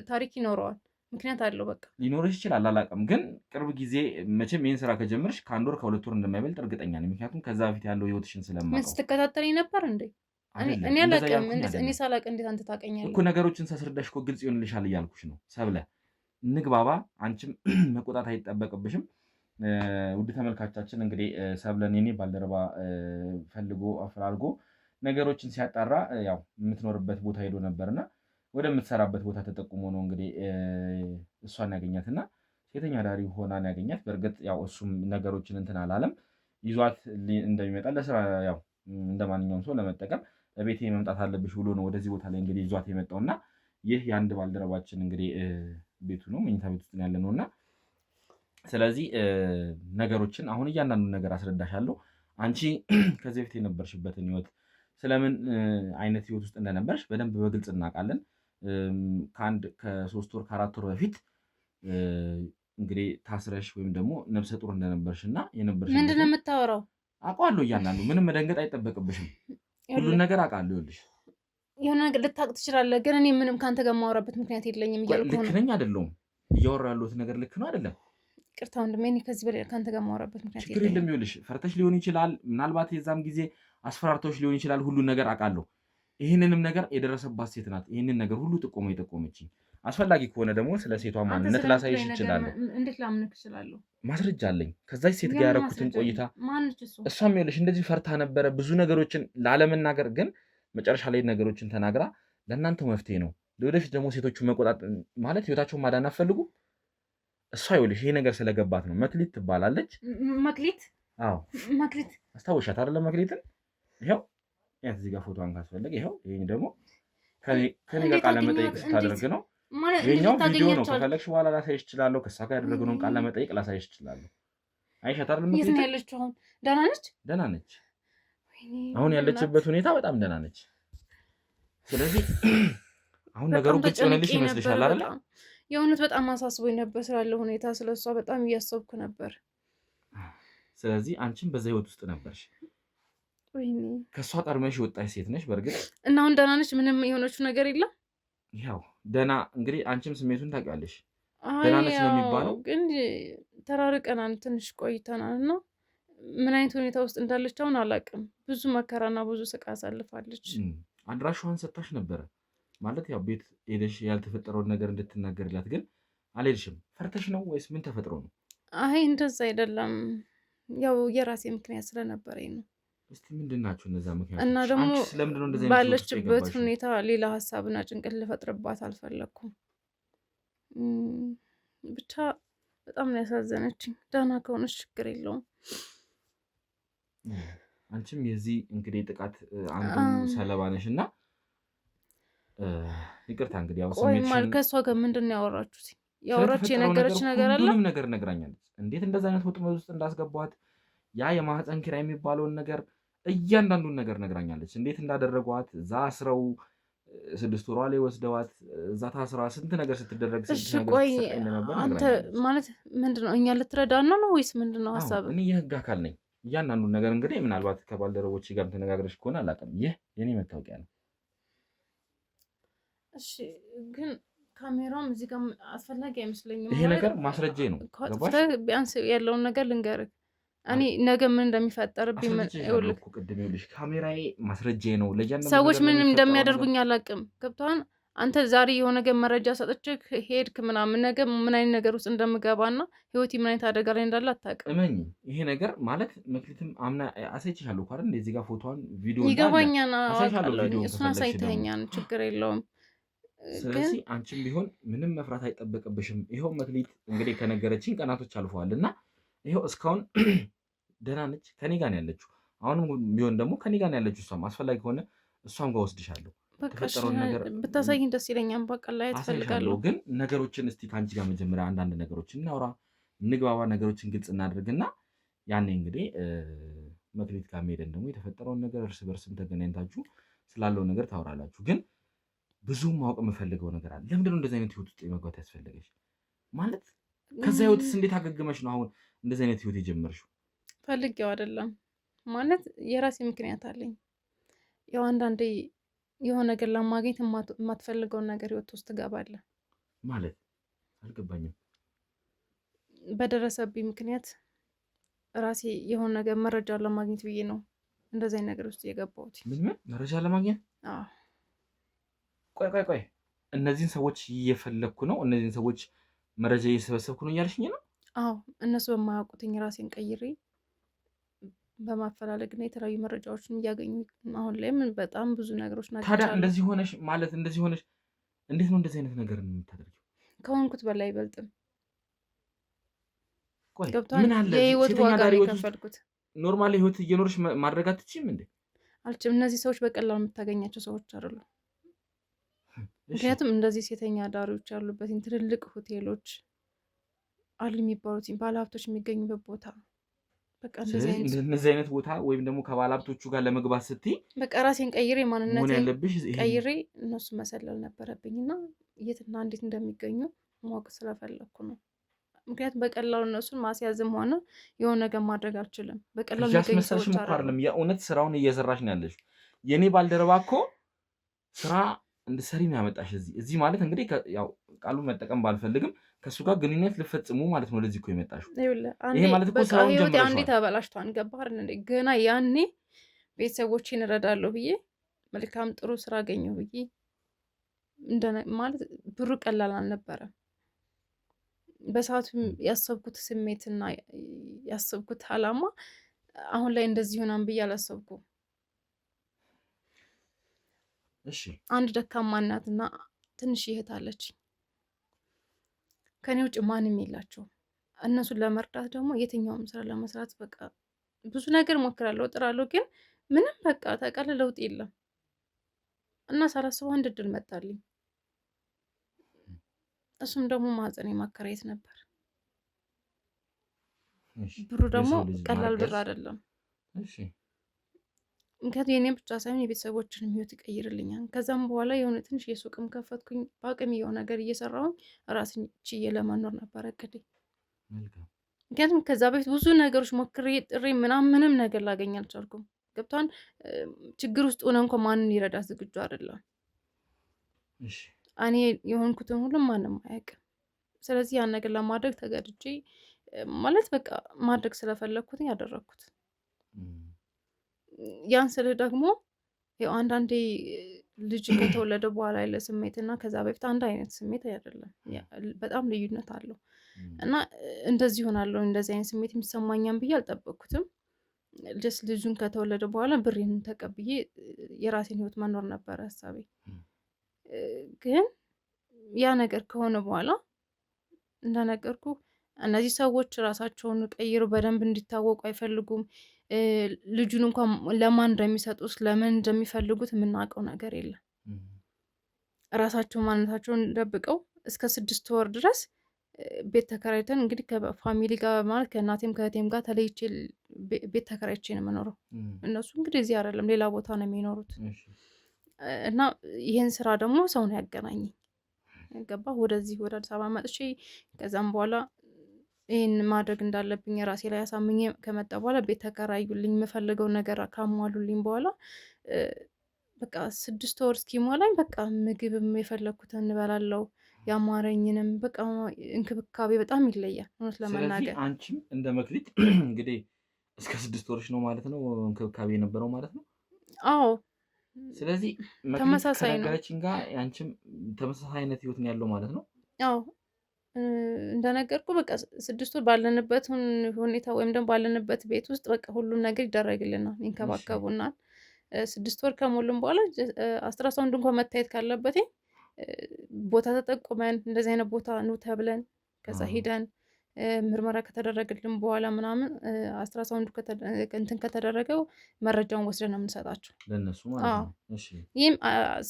ታሪክ ይኖረዋል። ምክንያት አለው በቃ ሊኖርሽ ይችላል፣ አላውቅም። ግን ቅርብ ጊዜ መቼም ይህን ስራ ከጀመርሽ ከ1 ወር ከ2 ወር እንደማይበልጥ እርግጠኛ ነኝ። ምክንያቱም ከዛ በፊት ያለው ህይወትሽን ስለማውቀው። ስትከታተለኝ ነበር እንዴ? እኔ አላውቅም። እኔ ሳላውቅ እንዴት አንተ ታውቀኛለህ እኮ? ነገሮችን ሳስረዳሽ እኮ ግልጽ ይሆንልሻል እያልኩሽ ነው ሰብለ። ንግባባ፣ አንቺም መቆጣት አይጠበቅብሽም። ውድ ተመልካቻችን እንግዲህ ሰብለን የኔ ባልደረባ ፈልጎ አፈላልጎ ነገሮችን ሲያጣራ ያው የምትኖርበት ቦታ ሄዶ ነበርና ወደምትሰራበት ቦታ ተጠቁሞ ነው እንግዲህ እሷን ያገኛትና ሴተኛ ዳሪ ሆናን ያገኛት። በእርግጥ ያው እሱም ነገሮችን እንትን አላለም። ይዟት እንደሚመጣ ለስራ ያው እንደማንኛውም ሰው ለመጠቀም ለቤቴ መምጣት አለብሽ ብሎ ነው ወደዚህ ቦታ ላይ እንግዲህ ይዟት የመጣውና ይህ የአንድ ባልደረባችን እንግዲህ ቤቱ ነው፣ መኝታ ቤት ውስጥ ያለ ነውና ስለዚህ ነገሮችን አሁን እያንዳንዱ ነገር አስረዳሻለሁ። አንቺ ከዚህ በፊት የነበርሽበትን ህይወት ስለምን አይነት ህይወት ውስጥ እንደነበርሽ በደንብ በግልጽ እናውቃለን። ከ3 ወር ከ4 ወር በፊት እንግዲህ ታስረሽ ወይም ደግሞ ነብሰ ጡር እንደነበርሽ እና የነበርሽ ምንድን ነው የምታወራው? አውቃለሁ እያንዳንዱ ምንም መደንገጥ አይጠበቅብሽም። ሁሉን ነገር አውቃለሁ። ይኸውልሽ የሆነ ነገር ልታውቅ ትችላለህ፣ ግን እኔ ምንም ከአንተ ጋር የማወራበት ምክንያት የለኝም እያልኩ ነው። ልክ ነኝ አይደለሁም? እያወራሁ ያለሁት ነገር ልክ ነው አይደለም? ቅርታ ወንድሜ፣ እኔ ከዚህ በላይ ከአንተ ጋር የማወራበት ምክንያት ችግር የለም። ይኸውልሽ ፈርተሽ ሊሆን ይችላል፣ ምናልባት የዛም ጊዜ አስፈራርተውሽ ሊሆን ይችላል። ሁሉን ነገር አውቃለሁ። ይህንንም ነገር የደረሰባት ሴት ናት ይህንን ነገር ሁሉ ጥቆማ የጠቆመችኝ። አስፈላጊ ከሆነ ደግሞ ስለ ሴቷ ማንነት ላሳይሽ እችላለሁ። እንዴት ላምንክ እችላለሁ? ማስረጃ አለኝ። ከዛች ሴት ጋር ያደረኩትን ቆይታ እሷም ይኸውልሽ እንደዚህ ፈርታ ነበረ ብዙ ነገሮችን ላለመናገር፣ ግን መጨረሻ ላይ ነገሮችን ተናግራ ለእናንተው መፍትሄ ነው። ለወደፊት ደግሞ ሴቶቹ መቆጣጠር ማለት ህይወታቸውን ማዳን አትፈልጉ። እሷ ይኸውልሽ ይሄ ነገር ስለገባት ነው። መክሊት ትባላለች። መክሊት? አዎ መክሊት አስታወሻት አይደለ? መክሊትን ይኸው ያት እዚህ ጋር ፎቶዋን ካስፈለገ ይኸው። ይሄ ደግሞ ከኔ ጋር ቃለ መጠይቅ ስታደርግ ነው። ይሄኛው ቪዲዮ ነው። ከፈለግሽ በኋላ ላሳይሽ እችላለሁ። ከእሷ ጋር ያደረግነውን ቃለ መጠይቅ ላሳይሽ እችላለሁ። አይሻት አይደል? የት ነው ያለችው አሁን? ደህና ነች? ደህና ነች። አሁን ያለችበት ሁኔታ በጣም ደህና ነች። ስለዚህ አሁን ነገሩ ግልጽ ሆነልሽ ይመስልሻል አይደል? የእውነት በጣም አሳስቦኝ ነበር ስላለው ሁኔታ፣ ስለሷ በጣም እያሰብኩ ነበር። ስለዚህ አንቺም በዛ ህይወት ውስጥ ነበርሽ። ከእሷ ቀድመሽ የወጣሽ ሴት ነሽ። በእርግጥ እና አሁን ደህና ነች? ምንም የሆነችው ነገር የለም? ያው ደህና እንግዲህ አንቺም ስሜቱን ታውቂያለሽ። ደህና ነች ነው የሚባለው። ግን ተራርቀናል፣ ትንሽ ቆይተናል እና ምን አይነት ሁኔታ ውስጥ እንዳለች አሁን አላውቅም። ብዙ መከራና ብዙ ስቃይ አሳልፋለች። አድራሻዋን ሰጥታሽ ነበረ ማለት ያው ቤት ሄደሽ ያልተፈጠረውን ነገር እንድትናገርላት፣ ግን አልሄድሽም። ፈርተሽ ነው ወይስ ምን ተፈጥሮ ነው? አይ እንደዛ አይደለም፣ ያው የራሴ ምክንያት ስለነበረኝ ነው። እስቲ ምንድን ናቸው እነዛ ምክንያቶች? እና ደግሞ ስለምንድነው ባለችበት ሁኔታ ሌላ ሀሳብና ጭንቀት ልፈጥርባት አልፈለኩም። ብቻ በጣም ነው ያሳዘነችኝ። ደህና ከሆነች ችግር የለውም። አንቺም የዚህ እንግዲህ ጥቃት አንዱ ሰለባ ነሽ እና ይቅርታ እንግዲህ ያው ስሜትሽን ከእሷ ጋር ምንድን ነው ያወራችሁት? ያወራች የነገረች ነገር አለ? ሁሉንም ነገር ነግራኛለች። እንዴት እንደዛ አይነት ወጥመድ ውስጥ እንዳስገቧት ያ የማህፀን ኪራይ የሚባለውን ነገር እያንዳንዱን ነገር ነግራኛለች። እንዴት እንዳደረጓት እዛ አስረው 6 ወሯ ላይ ወስደዋት እዛ ታስራ ስንት ነገር ስትደረግ ቆይ አንተ ማለት ምንድን ነው? እኛ ልትረዳን ነው ወይስ ምንድን ነው ሀሳብ? እኔ የህግ አካል ነኝ። እያንዳንዱን ነገር እንግዲህ ምናልባት ከባልደረቦች ጋር ተነጋግረሽ ከሆነ አላውቅም። ይህ የኔ መታወቂያ ነው። እሺ ግን ካሜራውም እዚህ ጋር አስፈላጊ አይመስለኝም። ይሄ ነገር ማስረጃ ነው። ቢያንስ ያለውን ነገር ልንገርህ። እኔ ነገ ምን እንደሚፈጠርብኝ ይኸውልሽ ካሜራዬ ማስረጃ ነው። ሰዎች ምንም እንደሚያደርጉኝ አላውቅም። ገብቶሃል? አንተ ዛሬ የሆነ ነገር መረጃ ሰጥቼህ ሄድክ ምናምን፣ ነገ ምን አይነት ነገር ውስጥ እንደምገባና ህይወቴ ምን አይነት አደጋ ላይ እንዳለ አታውቅም። እመኝ። ይሄ ነገር ማለት መክሊትም አምና አሳይቼሻለሁ አይደል? እንደዚህ ጋር ፎቶዋን ቪዲዮ ይገባኛል። እሱን አሳይተኸኛል፣ ችግር የለውም። ስለዚህ አንቺም ቢሆን ምንም መፍራት አይጠበቅብሽም። ይኸው መክሊት እንግዲህ ከነገረችኝ ቀናቶች አልፈዋል እና ይኸው እስካሁን ደህና ነች፣ ከኔ ጋር ነው ያለችው። አሁንም ቢሆን ደግሞ ከኔ ጋር ነው ያለችው። እሷም አስፈላጊ ከሆነ እሷም ጋር ወስድሻለሁ። የተፈጠረውን ነገር ብታሳይኝ ደስ ይለኛል። በቃ ላይ ትፈልጋለሁ። ግን ነገሮችን እስቲ ከአንቺ ጋር መጀመሪያ አንዳንድ ነገሮችን እናውራ፣ እንግባባ፣ ነገሮችን ግልጽ እናድርግና ያኔ እንግዲህ መክሊት ጋር ሄደን ደግሞ የተፈጠረውን ነገር እርስ በርስም ተገናኝታችሁ ስላለው ነገር ታወራላችሁ። ግን ብዙ ማወቅ የምፈልገው ነገር አለ። ለምንድነው እንደዚህ አይነት ህይወት ውስጥ የመግባት ያስፈለገሽ? ማለት ከዛ ህይወትስ እንዴት አገግመሽ ነው አሁን እንደዚህ አይነት ህይወት የጀመርሽው? ፈልጌው አይደለም ማለት የራሴ ምክንያት አለኝ። ያው አንዳንዴ የሆነ ነገር ለማግኘት የማትፈልገውን ነገር ህይወት ውስጥ ትገባለህ። ማለት አልገባኝም። በደረሰብኝ ምክንያት ራሴ የሆነ ነገር መረጃ ለማግኘት ብዬ ነው እንደዚህ አይነት ነገር ውስጥ የገባሁት። ምን መረጃ ለማግኘት? ቆይ እነዚህን ሰዎች እየፈለግኩ ነው፣ እነዚህን ሰዎች መረጃ እየሰበሰብኩ ነው እያልሽኝ ነው? አዎ፣ እነሱ በማያውቁትኝ ራሴን ቀይሬ በማፈላለግ እና የተለያዩ መረጃዎችን እያገኙ አሁን ላይ በጣም ብዙ ነገሮች ናቸው። ታዲያ እንደዚህ ሆነሽ እንዴት ነው እንደዚህ አይነት ነገር የምታደርጊው? ከሆንኩት በላይ አይበልጥም። ምን አለ የህይወት ዋጋ የከፈልኩት። ኖርማል ህይወት እየኖርሽ ማድረግ አትችይም እንዴ? አልችልም። እነዚህ ሰዎች በቀላሉ የምታገኛቸው ሰዎች አይደሉም። ምክንያቱም እንደዚህ ሴተኛ አዳሪዎች ያሉበት ትልልቅ ሆቴሎች አሉ የሚባሉት ባለሀብቶች የሚገኙበት ቦታ። በቃ እንደዚህ አይነት ቦታ ወይም ደግሞ ከባለሀብቶቹ ጋር ለመግባት ስትይ በቃ ራሴን ቀይሬ ማንነቴን ቀይሬ እነሱ መሰለል ነበረብኝ እና የትና እንዴት እንደሚገኙ ማወቅ ስለፈለኩ ነው። ምክንያቱም በቀላሉ እነሱን ማስያዝም ሆነ የሆነ ነገር ማድረግ አልችልም። በቀላሉ የሚገኙ ሰዎች አይደለም። የእውነት ስራውን እየሰራሽ ነው ያለሽ። የኔ ባልደረባ እኮ ስራ እንድትሰሪ ነው ያመጣሽ እዚህ ማለት እንግዲህ ያው ቃሉን መጠቀም ባልፈልግም ከእሱ ጋር ግንኙነት ልፈጽሙ ማለት ነው። ለዚህ እኮ የመጣሽው ይሄ ማለት እኮ ስራውን ጀምረሻል። አንዴ ተበላሽቷን ገባህ እንዴ? ገና ያኔ ቤተሰቦቼን እረዳለሁ ብዬ መልካም ጥሩ ስራ አገኘሁ ብዬ ማለት ብሩ ቀላል አልነበረም። በሰዓቱ ያሰብኩት ስሜትና ያሰብኩት አላማ አሁን ላይ እንደዚህ ሆናን ብዬ አላሰብኩም። እሺ፣ አንድ ደካማ እናትና ትንሽ እህት አለች። ከኔ ውጭ ማንም የላቸውም። እነሱን ለመርዳት ደግሞ የትኛውም ስራ ለመስራት በቃ ብዙ ነገር ሞክራለሁ፣ እጥራለሁ፣ ግን ምንም በቃ ተቀለ ለውጥ የለም እና ሳላስበው አንድ እድል መጣልኝ። እሱም ደግሞ ማህፀን ማከራየት ነበር። ብሩ ደግሞ ቀላል ብር አይደለም። ምክንያቱም የኔ ብቻ ሳይሆን የቤተሰቦችንም ህይወት ይቀይርልኛል። ከዛም በኋላ የሆነ ትንሽ የሱቅም ከፈትኩኝ። በአቅም የሆነ ነገር እየሰራሁኝ ራስን ችዬ ለመኖር ነበር እቅዴ። ምክንያቱም ከዛ በፊት ብዙ ነገሮች ሞክሬ ጥሬ ምንም ነገር ላገኝ አልቻልኩም። ገብቷን ችግር ውስጥ ሆነ እንኳን ማንን ይረዳ ዝግጁ አይደለም። እኔ የሆንኩትን ሁሉም ማንም አያውቅም። ስለዚህ ያን ነገር ለማድረግ ተገድጄ ማለት በቃ ማድረግ ስለፈለግኩት ያደረግኩት። ያን ስልህ ደግሞ ያው አንዳንዴ ልጅ ከተወለደ በኋላ ያለ ስሜት እና ከዛ በፊት አንድ አይነት ስሜት አይደለም፣ በጣም ልዩነት አለው እና እንደዚህ ይሆናለሁ እንደዚህ አይነት ስሜት የሚሰማኛም ብዬ አልጠበቅኩትም። ልጁን ከተወለደ በኋላ ብሬን ተቀብዬ የራሴን ህይወት መኖር ነበረ ሀሳቤ። ግን ያ ነገር ከሆነ በኋላ እንደነገርኩ እነዚህ ሰዎች ራሳቸውን ቀይሩ በደንብ እንዲታወቁ አይፈልጉም። ልጁን እንኳን ለማን እንደሚሰጡት ለምን እንደሚፈልጉት የምናውቀው ነገር የለም። ራሳቸው ማንነታቸውን ደብቀው እስከ 6 ወር ድረስ ቤት ተከራይተን እንግዲህ ከፋሚሊ ጋር ማለት ከእናቴም ከእህቴም ጋር ተለይቼ ቤት ተከራይቼ ነው የምኖረው። እነሱ እንግዲህ እዚህ አይደለም ሌላ ቦታ ነው የሚኖሩት እና ይህን ስራ ደግሞ ሰው ነው ያገናኘኝ። ገባ ወደዚህ ወደ አዲስ አበባ መጥቼ ከዛም በኋላ ይህን ማድረግ እንዳለብኝ ራሴ ላይ አሳምኜ ከመጣ በኋላ ቤት ተከራዩልኝ። የምፈልገው ነገር ካሟሉልኝ በኋላ በቃ 6 ወር እስኪሞላኝ በቃ ምግብም የፈለግኩትን እንበላለው። ያማረኝንም በቃ እንክብካቤ በጣም ይለያል እውነት ለመናገር። ስለዚህ አንቺም እንደ መክሊት እንግዲህ እስከ 6 ወርሽ ነው ማለት ነው እንክብካቤ የነበረው ማለት ነው? አዎ። ስለዚህ ተመሳሳይ ነው ከነገረችን ጋር አንቺም ተመሳሳይ አይነት ህይወት ነው ያለው ማለት ነው? አዎ እንደነገርኩ በቃ 6 ወር ባለንበት ሁኔታ ወይም ደግሞ ባለንበት ቤት ውስጥ በቃ ሁሉም ነገር ይደረግልናል፣ ይንከባከቡናል። 6 ወር ከሞሉም በኋላ አስትራሳውንድ እንኳን መታየት ካለበት ቦታ ተጠቁመን እንደዚህ አይነት ቦታ ነው ተብለን ከዛ ሄደን ምርመራ ከተደረገልን በኋላ ምናምን አስትራሳውንዱ እንትን ከተደረገው መረጃውን ወስደን ነው የምንሰጣቸው ለእነሱ ማለት ነው። እሺ ይህም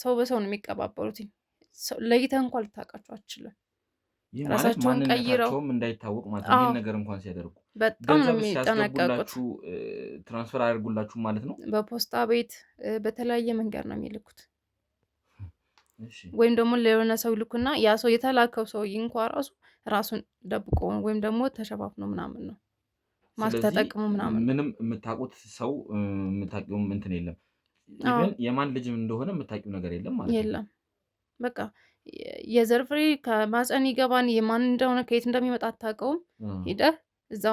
ሰው በሰው ነው የሚቀባበሉት። ለይተህ እንኳን ልታውቃቸው አትችልም። ይህ ማለት ራሳቸውን ቀይረው ማንነታቸውም እንዳይታወቅ ማለት ነው። ይህን ነገር እንኳን ሲያደርጉ በጣም ነው ገንዘብ የሚጠነቀቁት። ሲያስገቡላችሁ ትራንስፈር አያደርጉላችሁ ማለት ነው። በፖስታ ቤት በተለያየ መንገድ ነው የሚልኩት። እሺ ወይም ደግሞ ለሆነ ሰው ይልኩና ያ ሰው የተላከው ሰውዬ እንኳ ራሱን ደብቆ ወይም ደግሞ ተሸፋፍኖ ምናምን ነው ማስክ ተጠቅሞ ምናምን ምንም የምታውቁት ሰው የምታውቂውም እንትን የለም። ኢቨን የማን ልጅም እንደሆነ የምታውቂው ነገር የለም ማለት ነው። የለም በቃ የዘር ፍሬ ከማፀን ይገባን የማን እንደሆነ ከየት እንደሚመጣ አታውቀውም። ሄደህ እዛ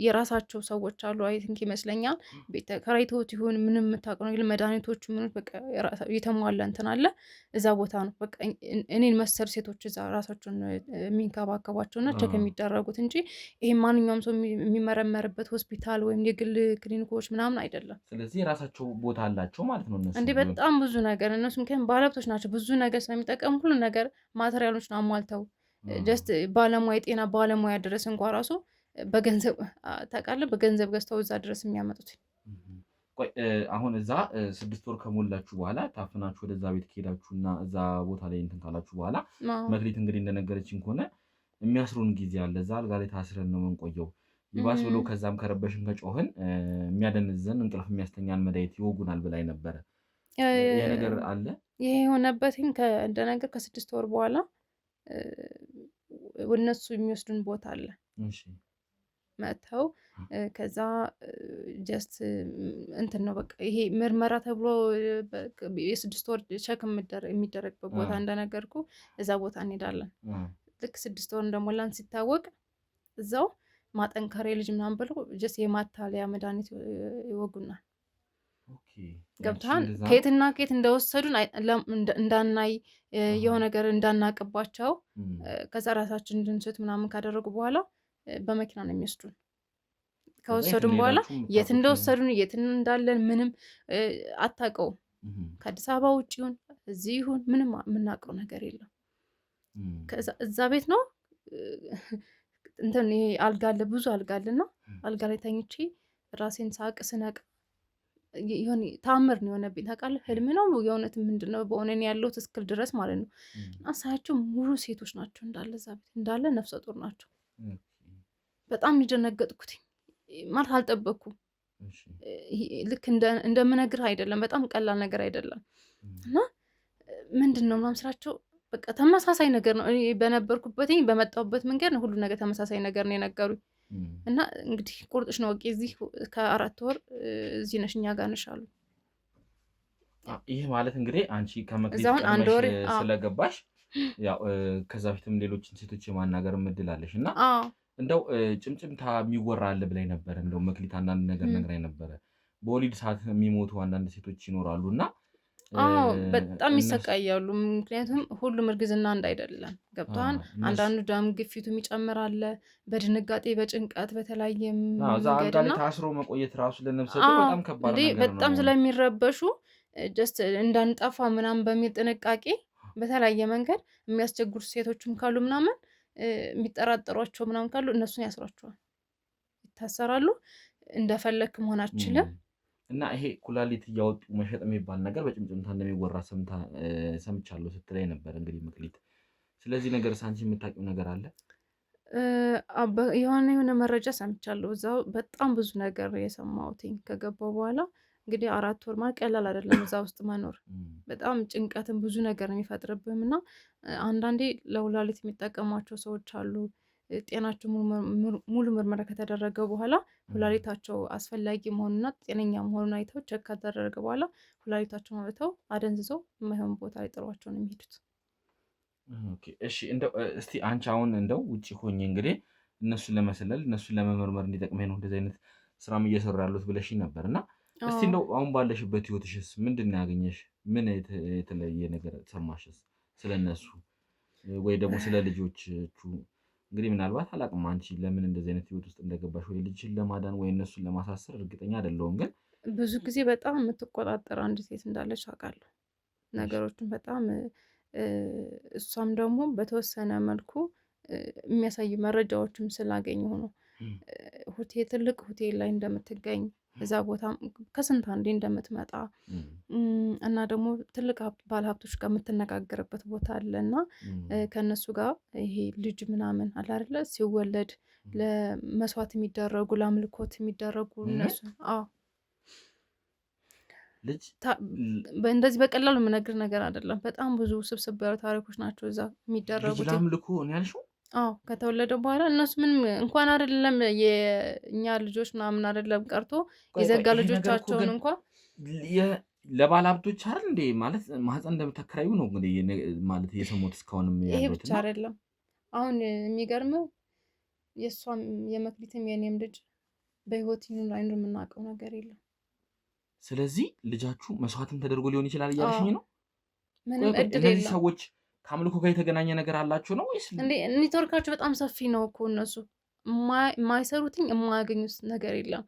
የራሳቸው ሰዎች አሉ አይ ቲንክ ይመስለኛል ቤት ተከራይተውት ይሁን ምንም የምታውቀው ነገር መድኃኒቶቹ ምንም በቃ የተሟላ እንትን አለ እዛ ቦታ ነው በቃ እኔን መሰል ሴቶች እዛ ራሳቸውን የሚንከባከቧቸውና ቸክ የሚደረጉት እንጂ ይሄ ማንኛውም ሰው የሚመረመርበት ሆስፒታል ወይም የግል ክሊኒኮች ምናምን አይደለም። ስለዚህ የራሳቸው ቦታ አላቸው ማለት ነው። እነሱ እንዴ በጣም ብዙ ነገር እነሱ ምክንያቱም ባለሀብቶች ናቸው። ብዙ ነገር ስለሚጠቀሙ ሁሉ ነገር ማቴሪያሎች ነው አሟልተው ጀስት ባለሙያ የጤና ባለሙያ ድረስ እንኳ ራሱ በገንዘብ ታውቃለህ በገንዘብ ገዝተው እዛ ድረስ የሚያመጡት። ቆይ አሁን እዛ 6 ወር ከሞላችሁ በኋላ ታፍናችሁ ወደዛ ቤት ከሄዳችሁና እዛ ቦታ ላይ እንትን ካላችሁ በኋላ መክሊት እንግዲህ እንደነገረችን ከሆነ የሚያስሩን ጊዜ አለ። እዛ አልጋ ላይ ታስረን ነው የምንቆየው። ይባስ ብሎ ከዛም ከረበሽን ከጮህን የሚያደንዘን እንቅልፍ የሚያስተኛን መድኃኒት ይወጉናል ብላኝ ነበረ። ይሄ ነገር አለ። ይሄ የሆነበትኝ እንደነገር ከ6 ወር በኋላ እነሱ የሚወስዱን ቦታ አለ መጥተው ከዛ ጀስት እንትን ነው በቃ ይሄ ምርመራ ተብሎ የ6 ወር ቸክ የሚደረግበት ቦታ እንደነገርኩ እዛ ቦታ እንሄዳለን። ልክ 6 ወር እንደሞላን ሲታወቅ እዛው ማጠንከሪያ ልጅ ምናምን ብለው ጀስት የማታለያ መድኃኒት ይወጉናል። ገብተሃል? ከየትና ከየት እንደወሰዱን እንዳናይ የሆነ ነገር እንዳናቅባቸው ከዛ ራሳችን እንድንስት ምናምን ካደረጉ በኋላ በመኪና ነው የሚወስዱን። ከወሰዱን በኋላ የት እንደወሰዱን የት እንዳለን ምንም አታውቀውም። ከአዲስ አበባ ውጭ ይሁን እዚህ ይሁን ምንም የምናውቀው ነገር የለም። ከዛ እዛ ቤት ነው እንትን ይሄ አልጋ አለ ብዙ አልጋ አለና አልጋ ላይ ተኝቼ ራሴን ሳቅ ስነቅ የሆነ ታምር ነው የሆነብኝ ታውቃለህ። ህልም ነው የእውነት ምንድን ነው በሆነ ያለሁት እስክል ድረስ ማለት ነው። እና ሳያቸው ሙሉ ሴቶች ናቸው እንዳለ እዛ ቤት እንዳለ ነፍሰ ጡር ናቸው። በጣም የደነገጥኩት ማለት አልጠበኩም። ልክ እንደምነግርህ አይደለም፣ በጣም ቀላል ነገር አይደለም። እና ምንድን ነው ምናምን ስራቸው በቃ ተመሳሳይ ነገር ነው። እኔ በነበርኩበት በመጣሁበት መንገድ ነው ሁሉ ነገር ተመሳሳይ ነገር ነው የነገሩኝ። እና እንግዲህ ቁርጥሽ ነው ወቄ እዚህ ከ4 ወር እዚህ ነሽ እኛ ጋር ነሽ አሉ። ይህ ማለት እንግዲህ አንቺ ከመክሊት ቀድመሽ ስለገባሽ ያው ከዛ በፊትም ሌሎችን ሴቶች የማናገር እድል አለሽ እና እንደው ጭምጭምታ የሚወራ አለ ብላኝ ነበር። እንደው መክሊት አንዳንድ ነገር ነግራኝ ነበረ። በወሊድ ሰዓት የሚሞቱ አንዳንድ ሴቶች ይኖራሉ እና በጣም ይሰቃያሉ። ምክንያቱም ሁሉም እርግዝና አንድ አይደለም። ገብቷን አንዳንዱ ደም ግፊቱ የሚጨምር አለ በድንጋጤ በጭንቀት በተለያየ መንገድና ታስሮ መቆየት ራሱ ለነፍሰ ጡር በጣም ከባድ ነገር ነው። በጣም ስለሚረበሹ ጀስት እንዳንጠፋ ምናምን በሚል ጥንቃቄ በተለያየ መንገድ የሚያስቸግሩ ሴቶችም ካሉ ምናምን የሚጠራጠሯቸው ምናምን ካሉ እነሱን ያስሯቸዋል፣ ይታሰራሉ። እንደፈለክ መሆን አትችልም። እና ይሄ ኩላሊት እያወጡ መሸጥ የሚባል ነገር በጭምጭምታ እንደሚወራ ሰምቻለሁ ስትለኝ ነበር እንግዲህ መክሊት። ስለዚህ ነገር ሳንቺ የምታውቂው ነገር አለ? የሆነ መረጃ ሰምቻለሁ። እዛው በጣም ብዙ ነገር የሰማሁትኝ ከገባው በኋላ እንግዲህ 4 ወር ማለት ቀላል አይደለም። እዛ ውስጥ መኖር በጣም ጭንቀትን ብዙ ነገር ነው የሚፈጥርብህም እና አንዳንዴ ለኩላሊት የሚጠቀሟቸው ሰዎች አሉ። ጤናቸው ሙሉ ምርመራ ከተደረገ በኋላ ኩላሊታቸው አስፈላጊ መሆኑና ጤነኛ መሆኑን አይተው ቸክ ከተደረገ በኋላ ኩላሊታቸውን አውጥተው አደንዝዘው የማይሆን ቦታ ላይ ጥሏቸው ነው የሚሄዱት። እሺ እንደው እስቲ አንቺ አሁን እንደው ውጭ ሆኜ እንግዲህ እነሱን ለመሰለል እነሱን ለመመርመር እንዲጠቅመኝ ነው እንደዚህ አይነት ስራም እየሰሩ ያሉት ብለሽኝ ነበር እና እስቲ እንደው አሁን ባለሽበት ህይወትሽስ ምንድን ነው ያገኘሽ? ምን የተለየ ነገር ሰማሽስ ስለነሱ ወይ ደግሞ ስለ ልጆቹ? እንግዲህ ምናልባት አላቅም አንቺ ለምን እንደዚህ አይነት ህይወት ውስጥ እንደገባሽ ወይ ልጅሽን ለማዳን ወይ እነሱን ለማሳሰር እርግጠኛ አይደለሁም። ግን ብዙ ጊዜ በጣም የምትቆጣጠር አንድ ሴት እንዳለች አውቃለሁ። ነገሮችን በጣም እሷም ደግሞ በተወሰነ መልኩ የሚያሳይ መረጃዎችም ስላገኘሁ ነው ትልቅ ሆቴል ላይ እንደምትገኝ እዛ ቦታ ከስንት አንዴ እንደምትመጣ እና ደግሞ ትልቅ ባለሀብቶች ጋር የምትነጋገርበት ቦታ አለ እና ከእነሱ ጋር ይሄ ልጅ ምናምን አለ አይደለ ሲወለድ ለመስዋዕት የሚደረጉ ለአምልኮት የሚደረጉ እነሱ ልጅ እንደዚህ በቀላሉ የምነግር ነገር አይደለም። በጣም ብዙ ስብስብ ያሉ ታሪኮች ናቸው እዛ የሚደረጉት። ለአምልኮ ነው ያልሽው? ከተወለደ በኋላ እነሱ ምንም እንኳን አይደለም የእኛ ልጆች ምናምን አይደለም ቀርቶ የዘጋ ልጆቻቸውን እንኳን ለባለሀብቶች አይደል እንዴ ማለት ማህፀን እንደምታከራዩ ነው እንግዲህ ማለት የሰሙት እስካሁንም ያሉት። ይሄ ብቻ አይደለም። አሁን የሚገርመው የእሷም የመክሊትም የኔም ልጅ በህይወት ይኑር አይኑር የምናውቀው ነገር የለም። ስለዚህ ልጃችሁ መስዋዕትም ተደርጎ ሊሆን ይችላል እያልሽኝ ነው? ምንም እድል የለም። እነዚህ ሰዎች ከአምልኮ ጋር የተገናኘ ነገር አላቸው ነው ወይስ እንዴ? ኔትወርካቸው በጣም ሰፊ ነው እኮ እነሱ የማይሰሩትኝ የማያገኙት ነገር የለም።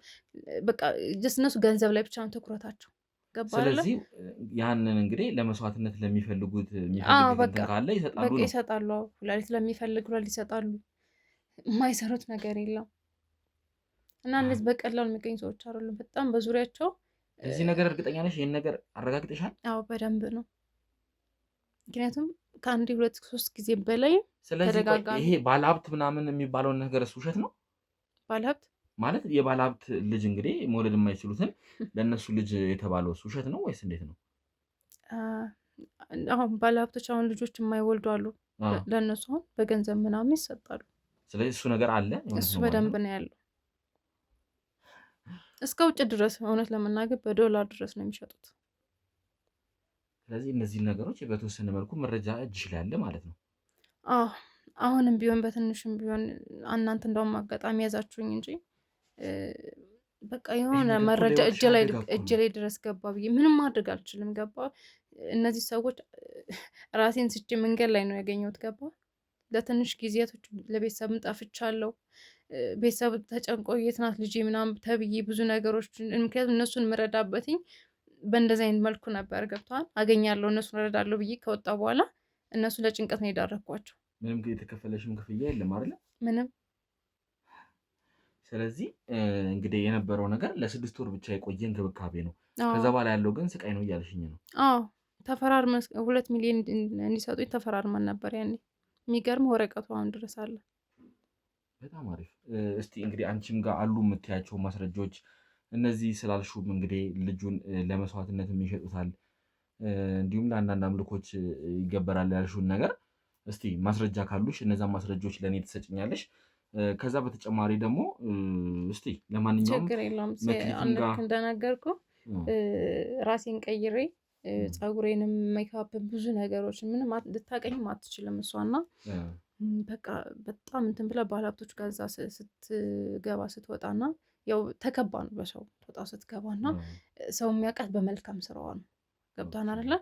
በቃ እነሱ ገንዘብ ላይ ብቻ ነው ትኩረታቸው። ስለዚህ ያንን እንግዲህ ለመስዋዕትነት ለሚፈልጉት ካለ ይሰጣሉ ነው? ይሰጣሉ። ኩላሊት ለሚፈልግ ኩላሊት ይሰጣሉ። የማይሰሩት ነገር የለም። እና እነዚህ በቀላሉ የሚገኙ ሰዎች አይደሉም። በጣም በዙሪያቸው እዚህ ነገር እርግጠኛ ነሽ? ይህን ነገር አረጋግጠሻል? በደንብ ነው። ምክንያቱም ከአንድ 2-3 ጊዜ በላይ ተደጋጋሚ። ይሄ ባለሀብት ምናምን የሚባለውን ነገር ውሸት ነው? ባለሀብት ማለት የባለሀብት ልጅ እንግዲህ መውለድ የማይችሉትን ለእነሱ ልጅ የተባለው ውሸት ነው ወይስ እንዴት ነው? አሁን ባለሀብቶች አሁን ልጆች የማይወልዱ አሉ። ለእነሱ አሁን በገንዘብ ምናምን ይሰጣሉ። ስለዚህ እሱ ነገር አለ። እሱ በደንብ ነው ያለው። እስከ ውጭ ድረስ እውነት ለመናገር በዶላር ድረስ ነው የሚሸጡት። ስለዚህ እነዚህ ነገሮች በተወሰነ መልኩ መረጃ እጅሽ ላይ አለ ማለት ነው። አሁንም ቢሆን በትንሽም ቢሆን እናንተ እንደውም አጋጣሚ ያዛችሁኝ እንጂ በቃ የሆነ መረጃ እጅ ላይ ድረስ ገባ ብዬ ምንም ማድረግ አልችልም። ገባ እነዚህ ሰዎች ራሴን ስቼ መንገድ ላይ ነው ያገኘሁት። ገባ ለትንሽ ጊዜያቶች ለቤተሰብ ጠፍቻለሁ። ቤተሰብ ተጨንቆ የት ናት ልጄ ምናምን ተብዬ ብዙ ነገሮች ምክንያቱም እነሱን የምረዳበትኝ በእንደዚህ አይነት መልኩ ነበር። ገብተዋል አገኛለሁ እነሱን እረዳለሁ ብዬ ከወጣ በኋላ እነሱ ለጭንቀት ነው የዳረኳቸው። ምንም የተከፈለሽም ክፍያ የለም አይደለ? ምንም። ስለዚህ እንግዲህ የነበረው ነገር ለ6 ወር ብቻ የቆየ እንክብካቤ ነው። ከዛ በኋላ ያለው ግን ስቃይ ነው እያልሽኝ ነው? ተፈራርመን 2 ሚሊዮን እንዲሰጡኝ ተፈራርመን ነበር ያኔ። የሚገርም ወረቀቱ አሁን ድረስ አለ። በጣም አሪፍ። እስቲ እንግዲህ አንቺም ጋር አሉ የምትያቸው ማስረጃዎች እነዚህ ስላልሹም እንግዲህ ልጁን ለመስዋዕትነት ይሸጡታል፣ እንዲሁም ለአንዳንድ አምልኮች ይገበራል ያልሹን ነገር እስቲ ማስረጃ ካሉሽ እነዛን ማስረጃዎች ለእኔ ትሰጭኛለሽ። ከዛ በተጨማሪ ደግሞ እስቲ ለማንኛውም ችግር የለውም እንደነገርኩ ራሴን ቀይሬ ፀጉሬንም ሜካፕ ብዙ ነገሮች ምንም ልታቀኝም አትችልም እሷና በቃ በጣም እንትን ብላ ባለሀብቶች ጋር እዛ ስትገባ ስትወጣና ያው ተከባ ነው በሰው ትወጣ ስትገባና ሰው የሚያውቃት በመልካም ስራዋ ነው። ገብቷን አይደለ?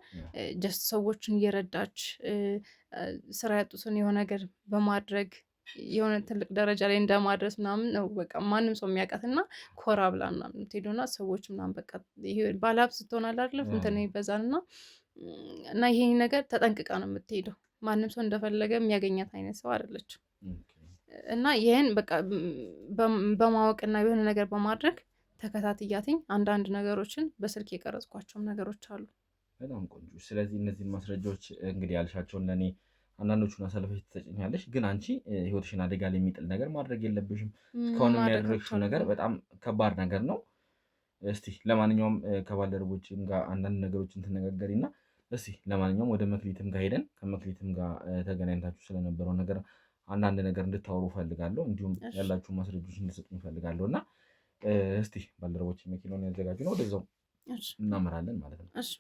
ጀስት ሰዎችን እየረዳች ስራ ያጡትን የሆነ ነገር በማድረግ የሆነ ትልቅ ደረጃ ላይ እንደማድረስ ምናምን ነው። በቃ ማንም ሰው የሚያውቃትና ኮራ ብላ ምናምን ትሄዱና ሰዎች ምናምን በቃ ይሄ ባለሀብት ስትሆናል አይደለ? እንትን ይበዛልና እና ይሄ ነገር ተጠንቅቃ ነው የምትሄደው። ማንም ሰው እንደፈለገ የሚያገኛት አይነት ሰው አይደለችም። እና ይህን በቃ በማወቅና የሆነ ነገር በማድረግ ተከታትያትኝ አንዳንድ ነገሮችን በስልክ የቀረጽኳቸውም ነገሮች አሉ። በጣም ቆንጆ። ስለዚህ እነዚህን ማስረጃዎች እንግዲህ ያልሻቸውን ለእኔ አንዳንዶቹን አሳልፈሽ ትሰጭኛለሽ። ግን አንቺ ህይወትሽን አደጋ ላይ የሚጥል ነገር ማድረግ የለብሽም። እስካሁን የሚያደርግሽው ነገር በጣም ከባድ ነገር ነው። እስቲ ለማንኛውም ከባልደረቦችም ጋር አንዳንድ ነገሮችን ትነጋገሪና እስቲ ለማንኛውም ወደ መክሊትም ጋር ሄደን ከመክሊትም ጋር ተገናኝታችሁ ስለነበረው ነገር አንዳንድ ነገር እንድታወሩ ፈልጋለሁ። እንዲሁም ያላችሁ ማስረጃዎች እንድሰጡኝ ፈልጋለሁ። እና እስቲ ባልደረቦች መኪናውን ያዘጋጁ ነው፣ ወደዛው እናመራለን ማለት ነው። እሺ